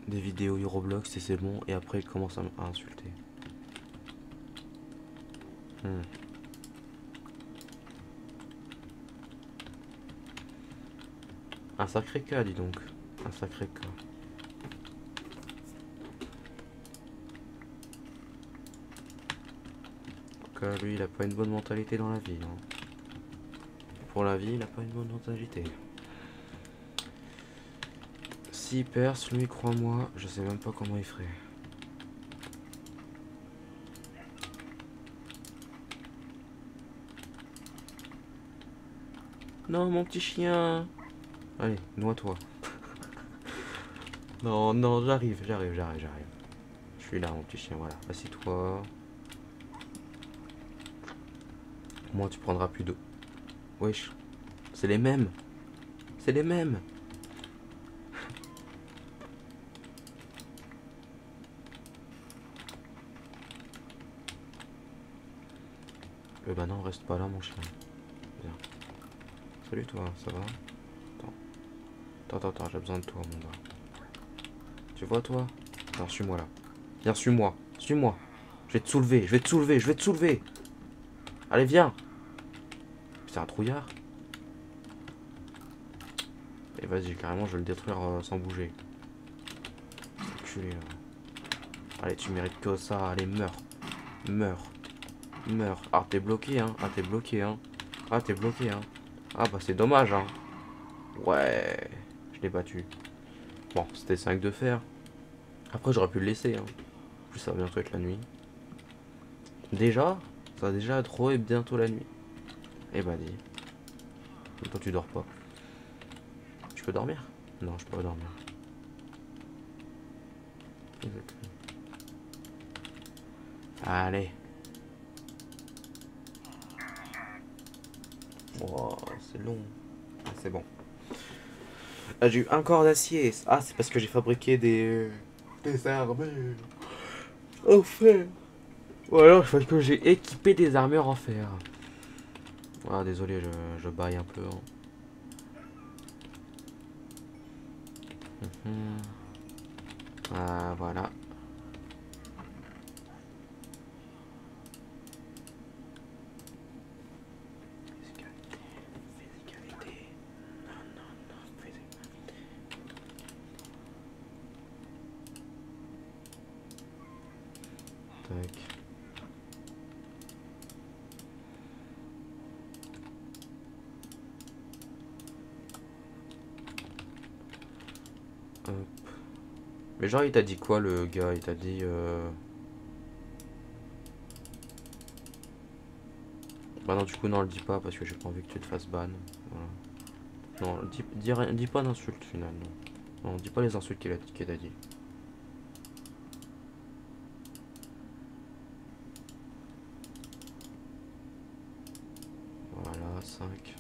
des vidéos Roblox et c'est bon. Et après, il commence à insulter. Hmm. Un sacré cas, dis donc. Un sacré cas. Donc, lui, il a pas une bonne mentalité dans la vie. Hein. Pour la vie, il a pas une bonne mentalité. S'il perce, lui, crois-moi, je sais même pas comment il ferait. Non, mon petit chien. Allez, noie-toi. Non, non, j'arrive. Je suis là, mon petit chien, voilà. Assieds-toi. Moi, tu prendras plus d'eau. Wesh. C'est les mêmes. C'est les mêmes. Bah non, reste pas là, mon chien. Viens. Salut, toi, ça va? Attends, j'ai besoin de toi, mon gars. Tu vois, toi? Non, suis-moi, là. Viens, suis-moi. Suis-moi. Je vais te soulever, je vais te soulever, je vais te soulever. Allez, viens. C'est un trouillard. Et vas-y, carrément, je vais le détruire sans bouger. Enculé, là. Allez, tu mérites que ça. Allez, meurs. Meurs. Meurs. Ah, t'es bloqué, hein. Ah, t'es bloqué, hein. Ah, t'es bloqué, hein. Ah, bah, c'est dommage, hein. Ouais. Je l'ai battu. Bon, c'était 5 de fer. Après, j'aurais pu le laisser, hein. En plus, ça va bientôt être la nuit. Déjà? Ça va déjà trop et bientôt la nuit. Eh bah, dis. Toi, tu dors pas. Tu peux dormir? Non, je peux pas dormir. Allez. Oh, c'est long. Ah, c'est bon. Ah, j'ai eu un corps d'acier. Ah, c'est parce que j'ai fabriqué des armures. En fer. Ou alors, c'est parce que j'ai équipé des armures en fer. Ah, désolé, je baille un peu. Hein. Ah, voilà. Physicalité. Non, physicalité. Tac. Hop. Mais genre, il t'a dit quoi, le gars? Il t'a dit... Bah non, du coup, non, le dis pas parce que j'ai pas envie que tu te fasses ban. Voilà. Non, dis pas d'insultes, finalement. Non, dis pas les insultes qu'il t'a dit. Voilà, 5.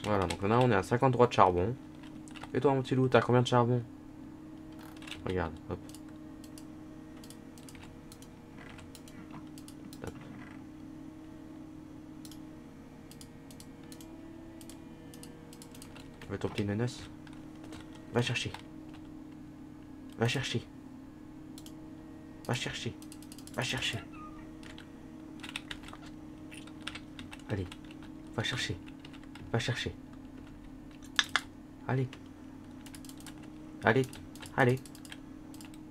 Voilà, donc là, on est à 53 de charbon. Et toi, mon petit loup, t'as combien de charbon? Regarde, hop. Hop. Tu veux ton petit nanas? Va chercher. Va chercher. Va chercher. Va chercher. Allez. Va chercher. Va chercher. Allez. Allez. Allez.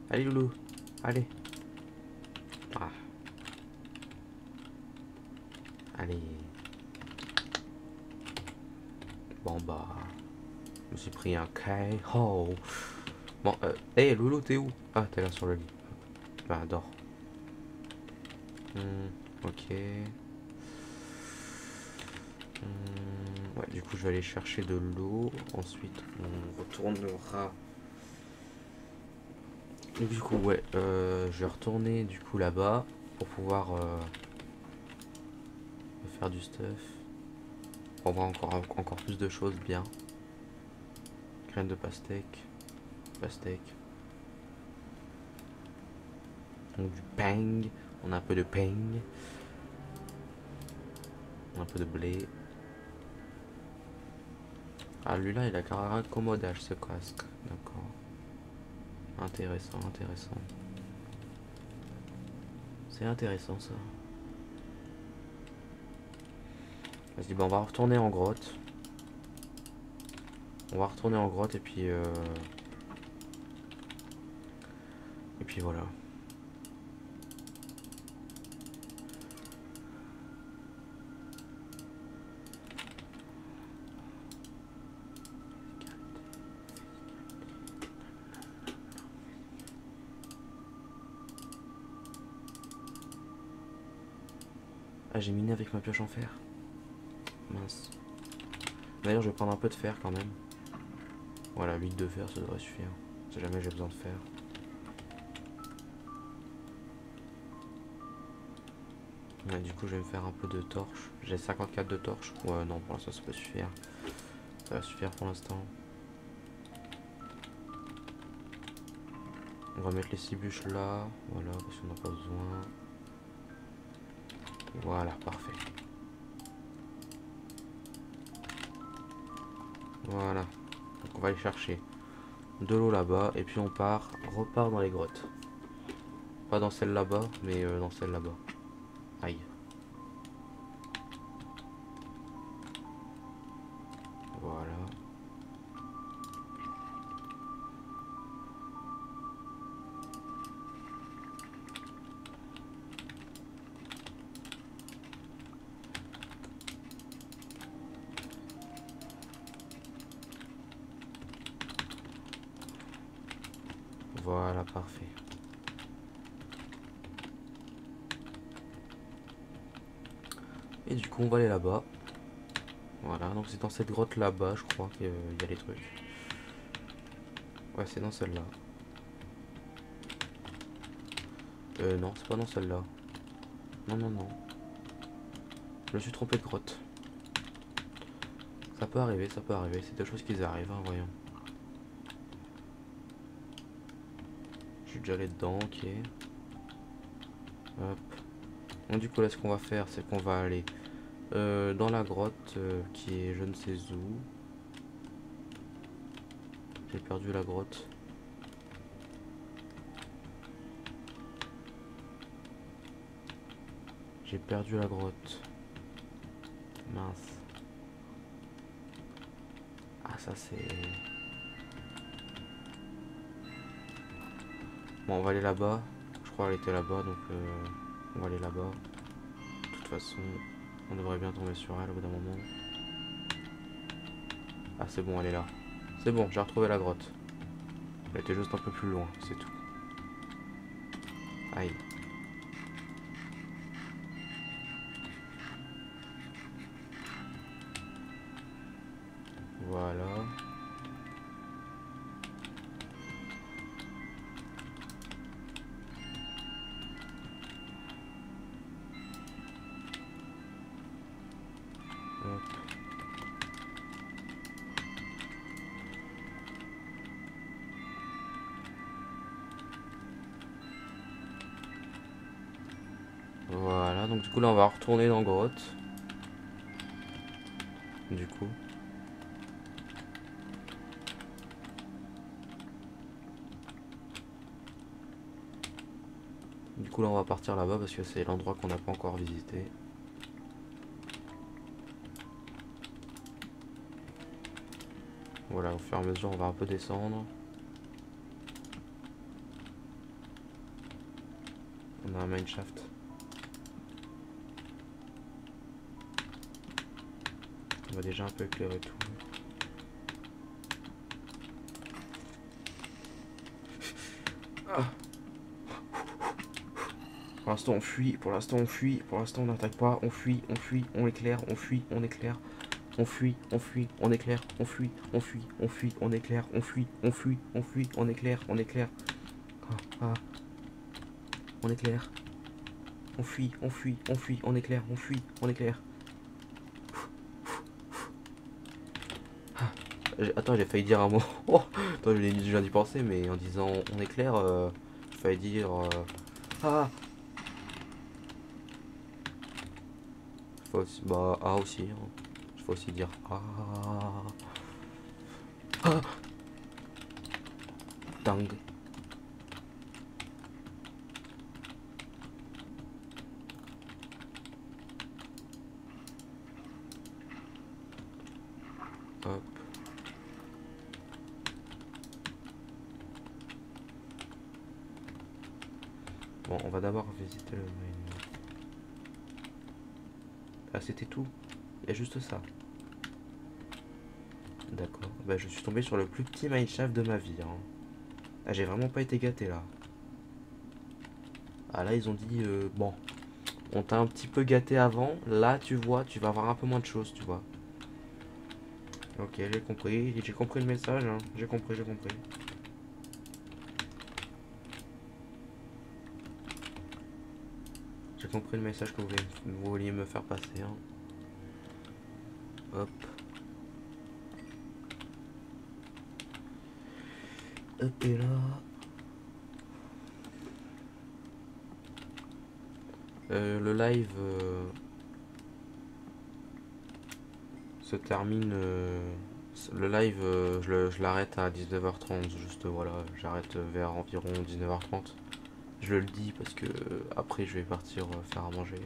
Allez, loulou. Allez. Ah. Allez. Bon, bah. Je me suis pris un KO. Bon, hey, loulou, t'es où? Ah, t'es là sur le lit. Bah, dors. Ok. Ouais, du coup, je vais aller chercher de l'eau. Ensuite, on retournera Du coup, ouais, je vais retourner du coup là-bas pour pouvoir faire du stuff. Pour voir encore plus de choses bien. Graines de pastèque. Pastèque. Donc du peng. On a un peu de peng. Un peu de blé. Ah, lui-là, il a carrément un commodage, ce casque. D'accord. Intéressant, intéressant. C'est intéressant, ça. Vas-y, bah on va retourner en grotte. On va retourner en grotte et puis... Et puis voilà. Ah, j'ai miné avec ma pioche en fer. Mince. D'ailleurs, je vais prendre un peu de fer quand même. Voilà, 8 de fer, ça devrait suffire. Si jamais j'ai besoin de fer. Ouais, du coup, je vais me faire un peu de torches. J'ai 54 de torches. Ouais, non, pour l'instant, ça peut suffire. Ça va suffire pour l'instant. On va mettre les 6 bûches là. Voilà, parce qu'on n'a pas besoin. Voilà, parfait. Voilà. Donc on va aller chercher de l'eau là-bas. Et puis on repart dans les grottes. Pas dans celle là-bas, mais dans celle là-bas. Aïe. Voilà. Voilà, parfait. Et du coup, on va aller là-bas. Voilà, donc c'est dans cette grotte là-bas, je crois qu'il y a les trucs. Ouais, c'est dans celle-là. Non, c'est pas dans celle-là. Non, non, non. Je me suis trompé de grotte. Ça peut arriver, ça peut arriver. C'est des choses qui arrivent, hein, voyons. Je suis déjà allé dedans, ok. Hop. Donc du coup là ce qu'on va faire c'est qu'on va aller dans la grotte qui est je ne sais où. J'ai perdu la grotte. J'ai perdu la grotte. Mince. Ah ça c'est... Bon on va aller là-bas. Je crois qu'elle était là-bas donc on va aller là-bas. De toute façon on devrait bien tomber sur elle au bout d'un moment. Ah c'est bon elle est là. C'est bon j'ai retrouvé la grotte. Elle était juste un peu plus loin c'est tout. Aïe. Voilà. Hop. Voilà, donc du coup là on va retourner dans la grotte. Du coup. Du coup là on va partir là-bas parce que c'est l'endroit qu'on n'a pas encore visité. Voilà, au fur et à mesure on va un peu descendre. On a un mineshaft. On va déjà un peu éclairer tout. Ah. Pour l'instant on fuit, pour l'instant on fuit, pour l'instant on n'attaque pas, on fuit, on éclaire, on fuit, on éclaire. On fuit, on éclaire, on fuit, on éclaire, on fuit, on éclaire, on éclaire. Ah. On éclaire. On fuit, on fuit, on fuit, on éclaire, on fuit, on éclaire. Attends, j'ai failli dire un mot. Oh, attends, je viens d'y penser, mais en disant on éclaire, j'ai failli dire. Ah! Faut aussi, bah, ah aussi. Hein. Il faut aussi dire ah. Ah! Dingue. Hop. Bon, on va d'abord visiter le menu. Ah, c'était tout. Il y a juste ça. D'accord. Bah, je suis tombé sur le plus petit mineshaft de ma vie. Hein. Ah, j'ai vraiment pas été gâté là. Ah, là, ils ont dit bon, on t'a un petit peu gâté avant. Là, tu vois, tu vas avoir un peu moins de choses, tu vois. Ok, j'ai compris. J'ai compris le message. Hein. J'ai compris, j'ai compris. J'ai compris le message que vous vouliez me faire passer. Hein. Hop. Hop et là. Le live se termine. Le live, je l'arrête à 19h30. Juste voilà, j'arrête vers environ 19h30. Je le dis parce que après je vais partir faire à manger.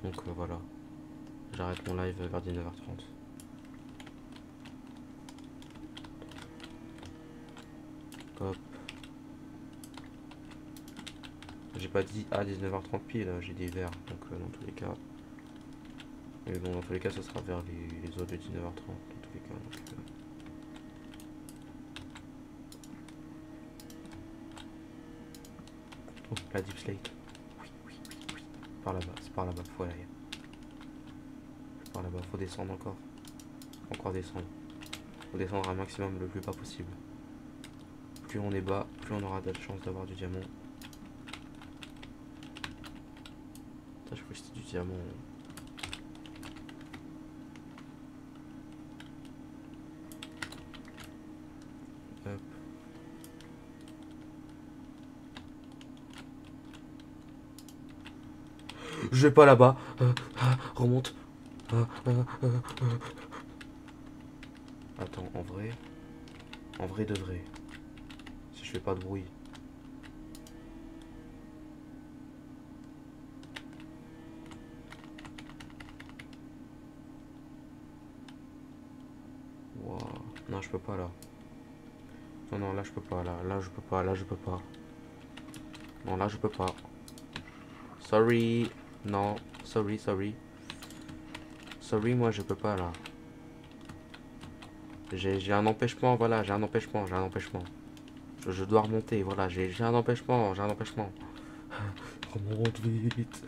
Donc voilà. J'arrête mon live vers 19h30. Hop. J'ai pas dit à 19h30 pile, j'ai dit vers. Donc dans tous les cas. Mais bon, dans tous les cas, ça sera vers les autres de 19h30. Dans tous les cas. Donc, oh, la deep slate. Oui, oui, oui, oui. Par là-bas, c'est par là-bas, faut aller. C'est par là-bas, faut descendre encore. Encore descendre. Faut descendre un maximum le plus bas possible. Plus on est bas, plus on aura de chance d'avoir du diamant. Putain, je crois que c'était du diamant. Hop. Je vais pas là-bas. Remonte. Attends, en vrai de vrai. Si je fais pas de bruit. Wow. Non, je peux pas là. Non, non, là je peux pas, là je peux pas, là je peux pas. Non, là je peux pas. Sorry. Non, sorry. Sorry, moi je peux pas là. J'ai un empêchement, voilà, j'ai un empêchement. Je dois remonter, voilà, j'ai un empêchement. Remonte vite.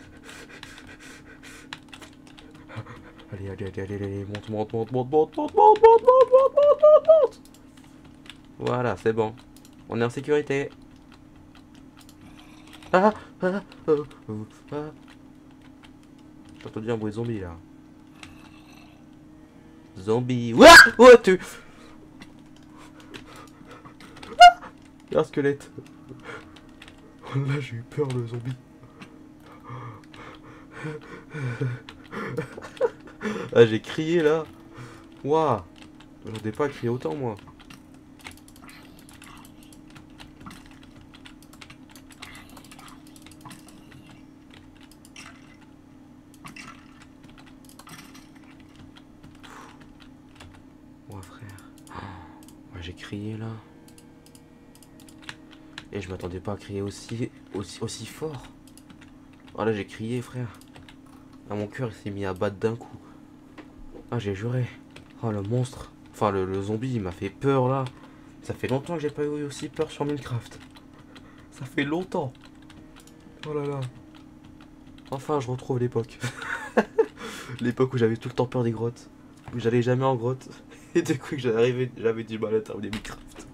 Allez, monte. Voilà, c'est bon. On est en sécurité. J'entends un bruit de zombie là. Zombie. Ouah! Oh, tu. Il y a un squelette. Oh là, j'ai eu peur, le zombie. Ah, j'ai crié là. Waouh. J'en ai pas crié autant, moi. Ouais, frère. Ouais, j'ai crié là. Et je m'attendais pas à crier aussi fort. Oh là, j'ai crié, frère. Ah, mon cœur il s'est mis à battre d'un coup. Ah, j'ai juré. Oh, le monstre. Enfin, le zombie, il m'a fait peur là. Ça fait longtemps que j'ai pas eu aussi peur sur Minecraft. Ça fait longtemps. Oh là là. Enfin, je retrouve l'époque. L'époque où j'avais tout le temps peur des grottes. Où j'allais jamais en grotte. Et du coup, j'avais du mal à terminer Minecraft.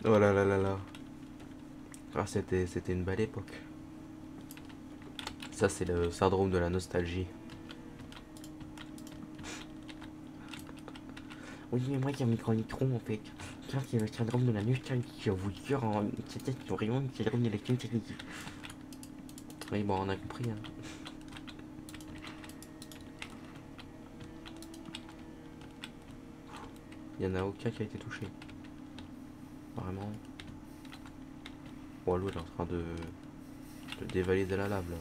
Oh là là là là. Ah, c'était une belle époque. Ça, c'est le syndrome de la nostalgie. Oui, mais moi, il y a micro en fait. Ça, c'est le syndrome de la nostalgie. Je vous jure, c'était vraiment le syndrome de la nostalgie. Oui, bon, on a compris. Hein. Il n'y en a aucun qui a été touché. Vraiment. Bon, l'eau est en train de dévaliser la lave là.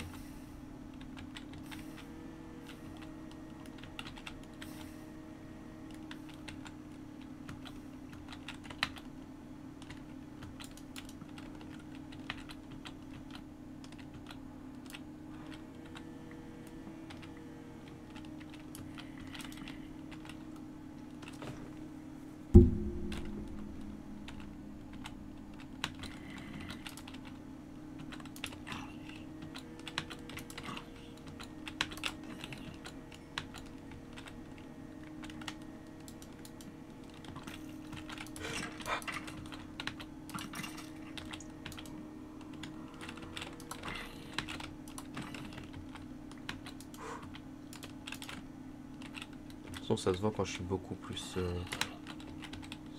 De toute façon, ça se voit quand je suis beaucoup plus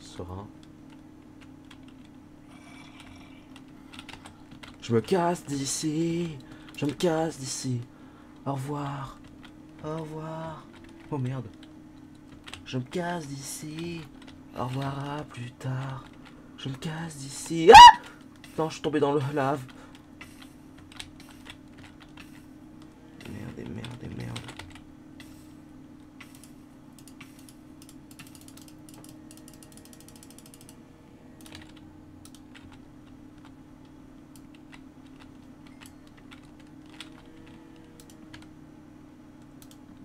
serein. Je me casse d'ici. Je me casse d'ici. Au revoir. Au revoir. Oh merde. Je me casse d'ici. Au revoir, à plus tard. Je me casse d'ici. Ah non, je suis tombé dans le lave. Merde et merde et merde.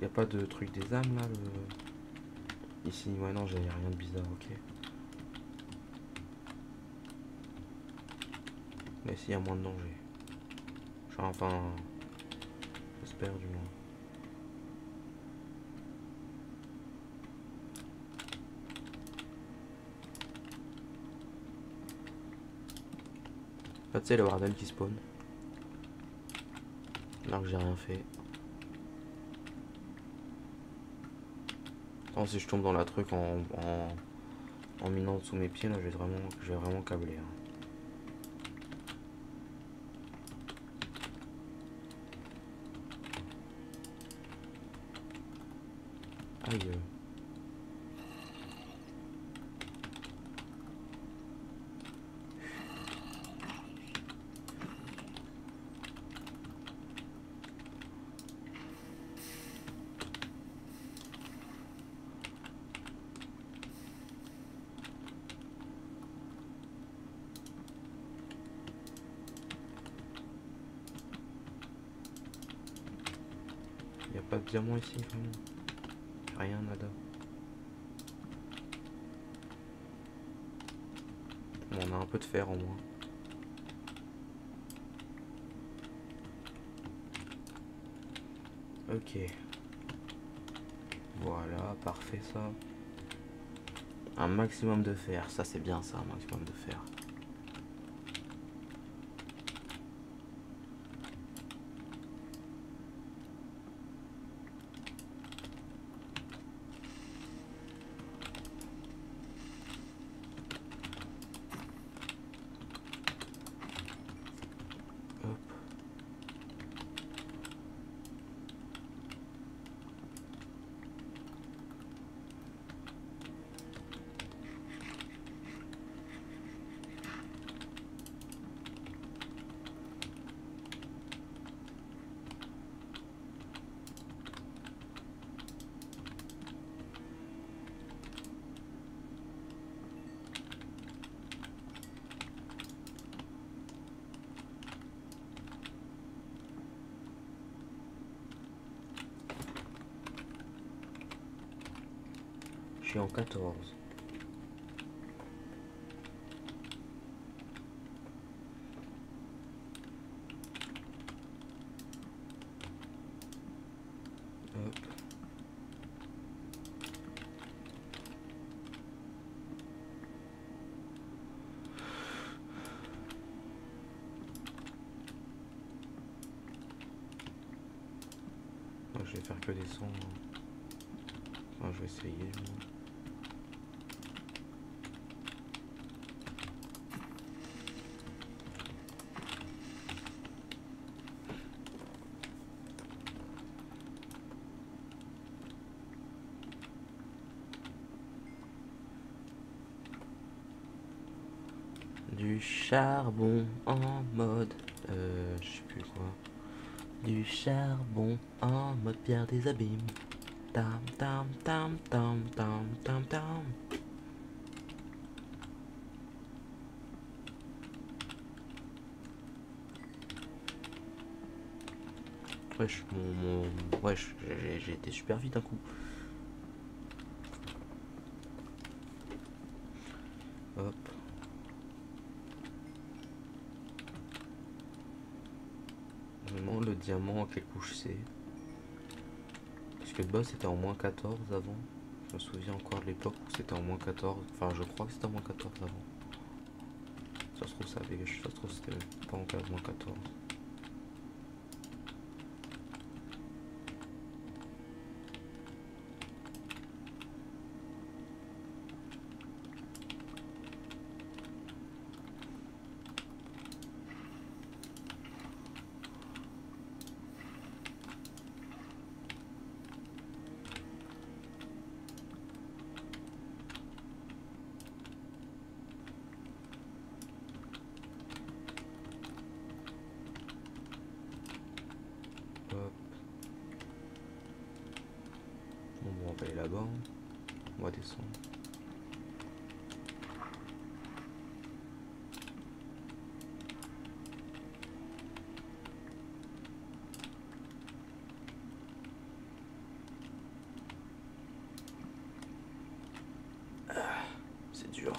Y a pas de truc des âmes là Ici, ouais non, j'ai rien de bizarre, ok. Mais s'il y a moins de danger. Enfin, j'espère du moins. Là, tu sais, le warden qui spawn. Alors que j'ai rien fait. Attends, si je tombe dans la truc en minant sous mes pieds, là, je vais vraiment câbler. Hein. Aïe. Y a pas de diamant ici, vraiment. Rien, nada. Bon, on a un peu de fer en moins. Ok. Voilà, parfait ça. Un maximum de fer, ça c'est bien ça, un maximum de fer. Hop. Je suis en 14. Hop. peu des sons. Enfin, je vais essayer. Du charbon en mode... je sais plus quoi. Du charbon en mode Pierre des Abîmes. Tam tam tam tam tam tam tam. Wesh, wesh, j'ai été super vite d'un coup. Hop. Je me demande le diamant à quelle couche c'est. Parce que de base c'était en moins 14 avant. Je me souviens encore de l'époque où c'était en moins 14. Enfin, je crois que c'était en moins 14 avant. Ça se trouve, ça avait... Ça se trouve, c'était pas en moins 14. Hop. Bon, on va aller là-bas. On va descendre. C'est dur.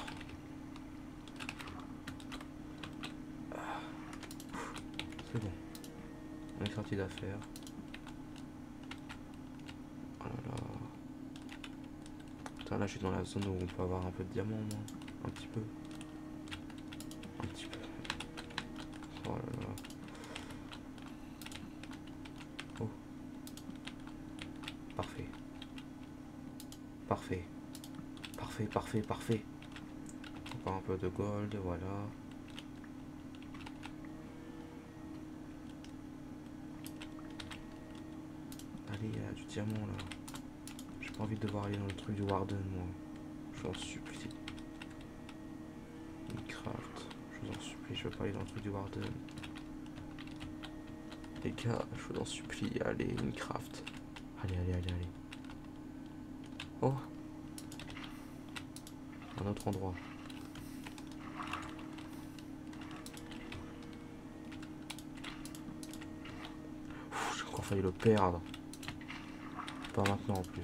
C'est bon. On est sorti d'affaires. Oh là là. Putain, là je suis dans la zone où on peut avoir un peu de diamant au moins. Un petit peu. Un petit peu. Oh là là. Oh. Parfait. Parfait. Parfait, parfait, parfait. Encore un peu de gold, voilà. Allez, il y a du diamant là. J'ai pas envie de devoir aller dans le truc du Warden, moi. Je vous en supplie. Minecraft. Je vous en supplie, je veux pas aller dans le truc du Warden. Les gars, je vous en supplie, allez, Minecraft. Allez, allez, allez, allez. Oh. Un autre endroit. J'ai encore failli le perdre. Pas maintenant en plus.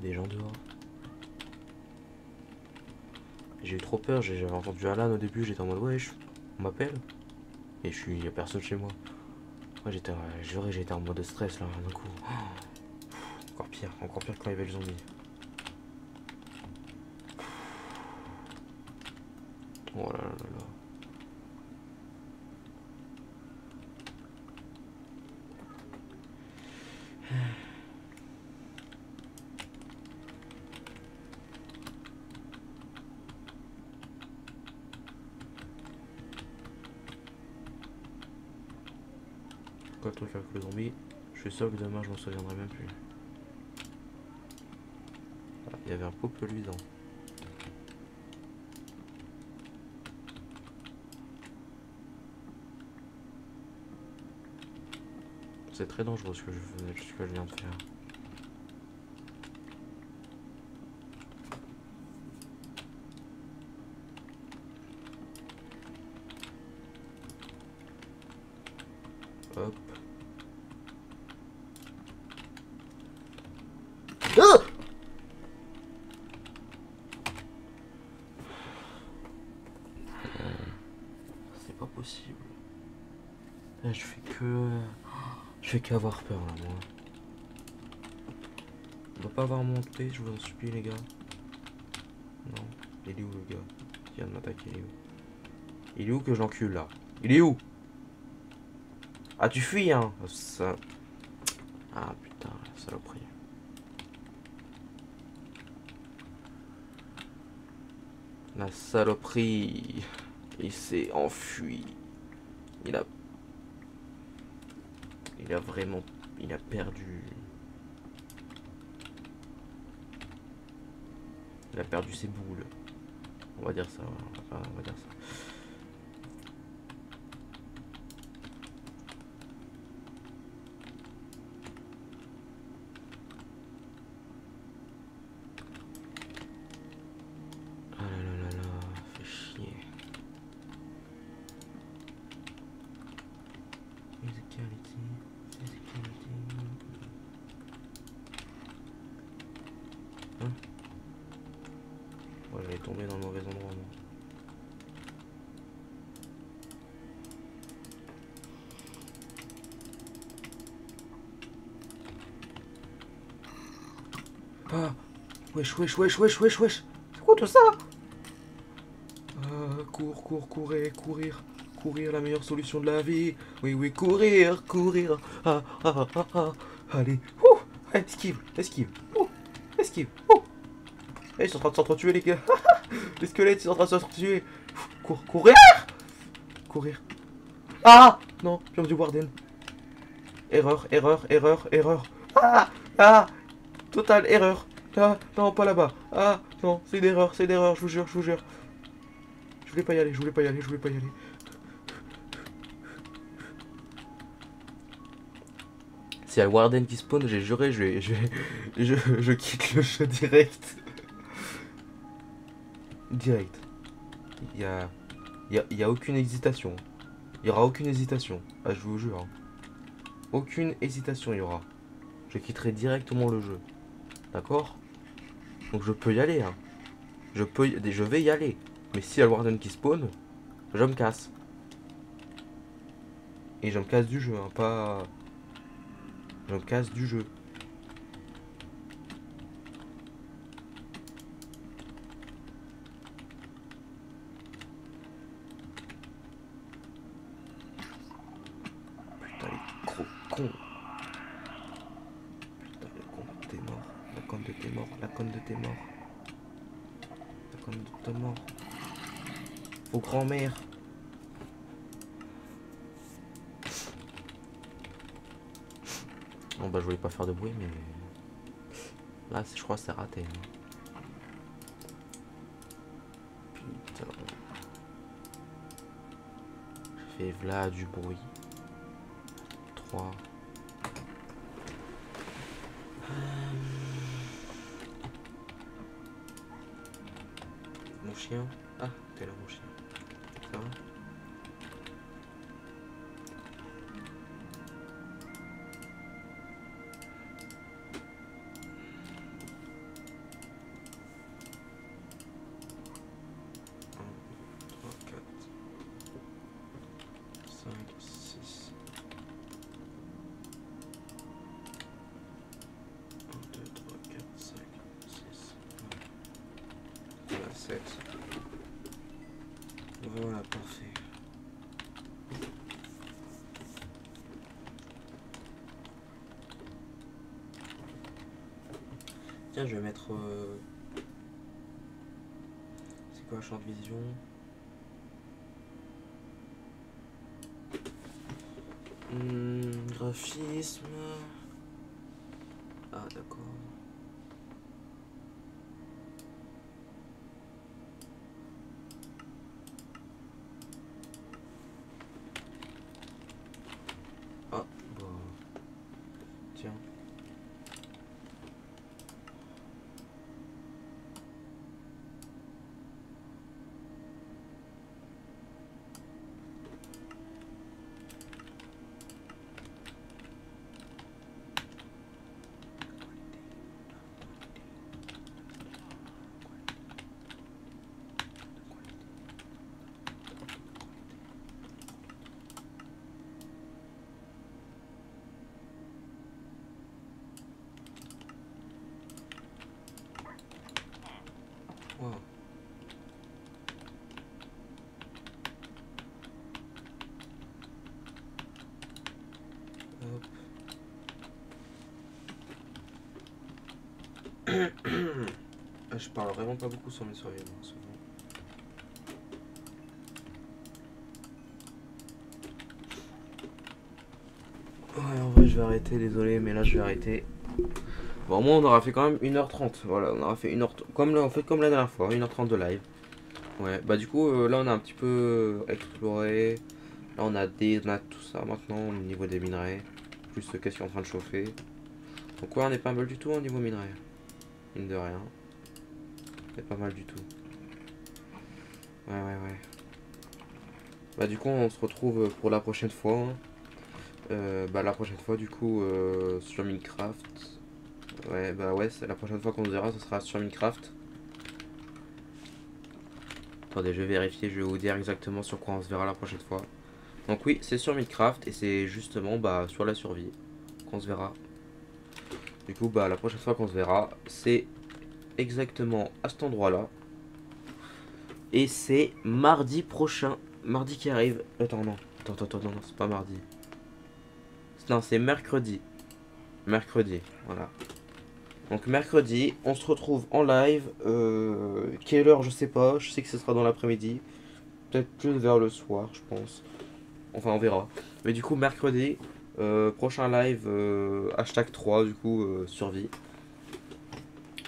Des gens dehors. J'ai eu trop peur, j'avais entendu Alan au début, j'étais en mode wesh, on m'appelle. Et il y a personne chez moi. Ouais, j'étais en mode stress là, d'un coup. Oh, encore pire quand il y avait le zombie. Oh là là là là. Quoi le truc avec le zombie? Je suis sûr que demain je m'en souviendrai même plus. Ah, il y avait un pot peluisant. C'est très dangereux ce que je viens de faire. Hop. Ah, c'est pas possible. Là, je fais que... Je fais qu'avoir peur là, moi. On doit pas avoir monté, je vous en supplie, les gars. Non. Il est où, le gars qui vient de m'attaquer? Il est où? Il est où que je l'encule, là? Il est où? Ah, tu fuis, hein? Ça... Ah, putain, la saloperie. La saloperie. Il s'est enfui. Il a... Il a vraiment... Il a perdu... Il a perdu ses boules. On va dire ça, on va dire ça. Ah là là là là, fait chier. Physicality, physicality. Hein? Oh, j'allais tomber dans le mauvais endroit, moi. Ah! Wesh, wesh, wesh, wesh, wesh, wesh! C'est quoi tout ça? Courir, la meilleure solution de la vie. Oui, oui, courir. Allez, ouh, esquive, esquive. Eh, ils sont en train de s'entretuer, les gars. Les squelettes, ils sont en train de s'entretuer. Courir. Ah, non, j'ai du Warden. Erreur. Ah, totale erreur. Ah, non, pas là-bas. Ah, non, c'est une erreur, je vous jure. Je voulais pas y aller. S'il y a le Warden qui spawn, j'ai juré, je quitte le jeu direct. Direct. Il y a aucune hésitation. Il y aura aucune hésitation. Ah, je vous jure. Hein. Aucune hésitation il y aura. Je quitterai directement le jeu. D'accord? Donc je peux y aller. Hein. Je vais y aller. Mais s'il y a le Warden qui spawn, je me casse. Et je me casse du jeu, hein, pas... Je me casse du jeu. Putain, les gros cons. Putain, le con, t'es mort. La conne de t'es mort. Aux grand-mère. Bon bah je voulais pas faire de bruit mais... Là je crois que c'est raté. Hein. Putain. J'ai fait v'là du bruit. 3. Mon chien. Ah, t'es là mon chien. Ça va? Voilà, parfait. Tiens, je vais mettre... C'est quoi, champ de vision? Graphisme... Ah, d'accord. Ah, bah... Tiens. Wow. Hop. Je parle vraiment pas beaucoup sur mes survivants souvent. Ouais, en vrai je vais arrêter, désolé, mais là je vais arrêter. Bon, au moins on aura fait quand même 1h30. Voilà, on aura fait 1h30. Comme là, en fait, comme la dernière fois, 1h30 de live. Ouais, bah du coup, là on a un petit peu exploré. Là on a tout ça maintenant au niveau des minerais. Plus qu'est-ce qui est en train de chauffer. Donc ouais, on est pas mal du tout au niveau minerais. Mine de rien. C'est pas mal du tout. Ouais. Bah du coup on se retrouve pour la prochaine fois. Bah la prochaine fois du coup sur Minecraft. Ouais bah ouais, c'est la prochaine fois qu'on se verra, ce sera sur Minecraft. Attendez, je vais vérifier, je vais vous dire exactement sur quoi on se verra la prochaine fois. Donc oui, c'est sur Minecraft et c'est justement bah sur la survie qu'on se verra. Du coup bah la prochaine fois qu'on se verra, c'est exactement à cet endroit-là. Et c'est mardi prochain. Mardi qui arrive. Attends, non. Attends, non, c'est pas mardi. Non, c'est mercredi. Mercredi, voilà. Donc mercredi, on se retrouve en live. Quelle heure, je sais pas. Je sais que ce sera dans l'après-midi. Peut-être plus vers le soir, je pense. Enfin, on verra. Mais du coup, mercredi, prochain live, hashtag 3, du coup, survie.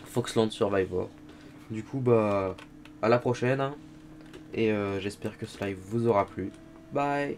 Foxland Survivor. Du coup, bah, à la prochaine. Hein. Et j'espère que ce live vous aura plu. Bye!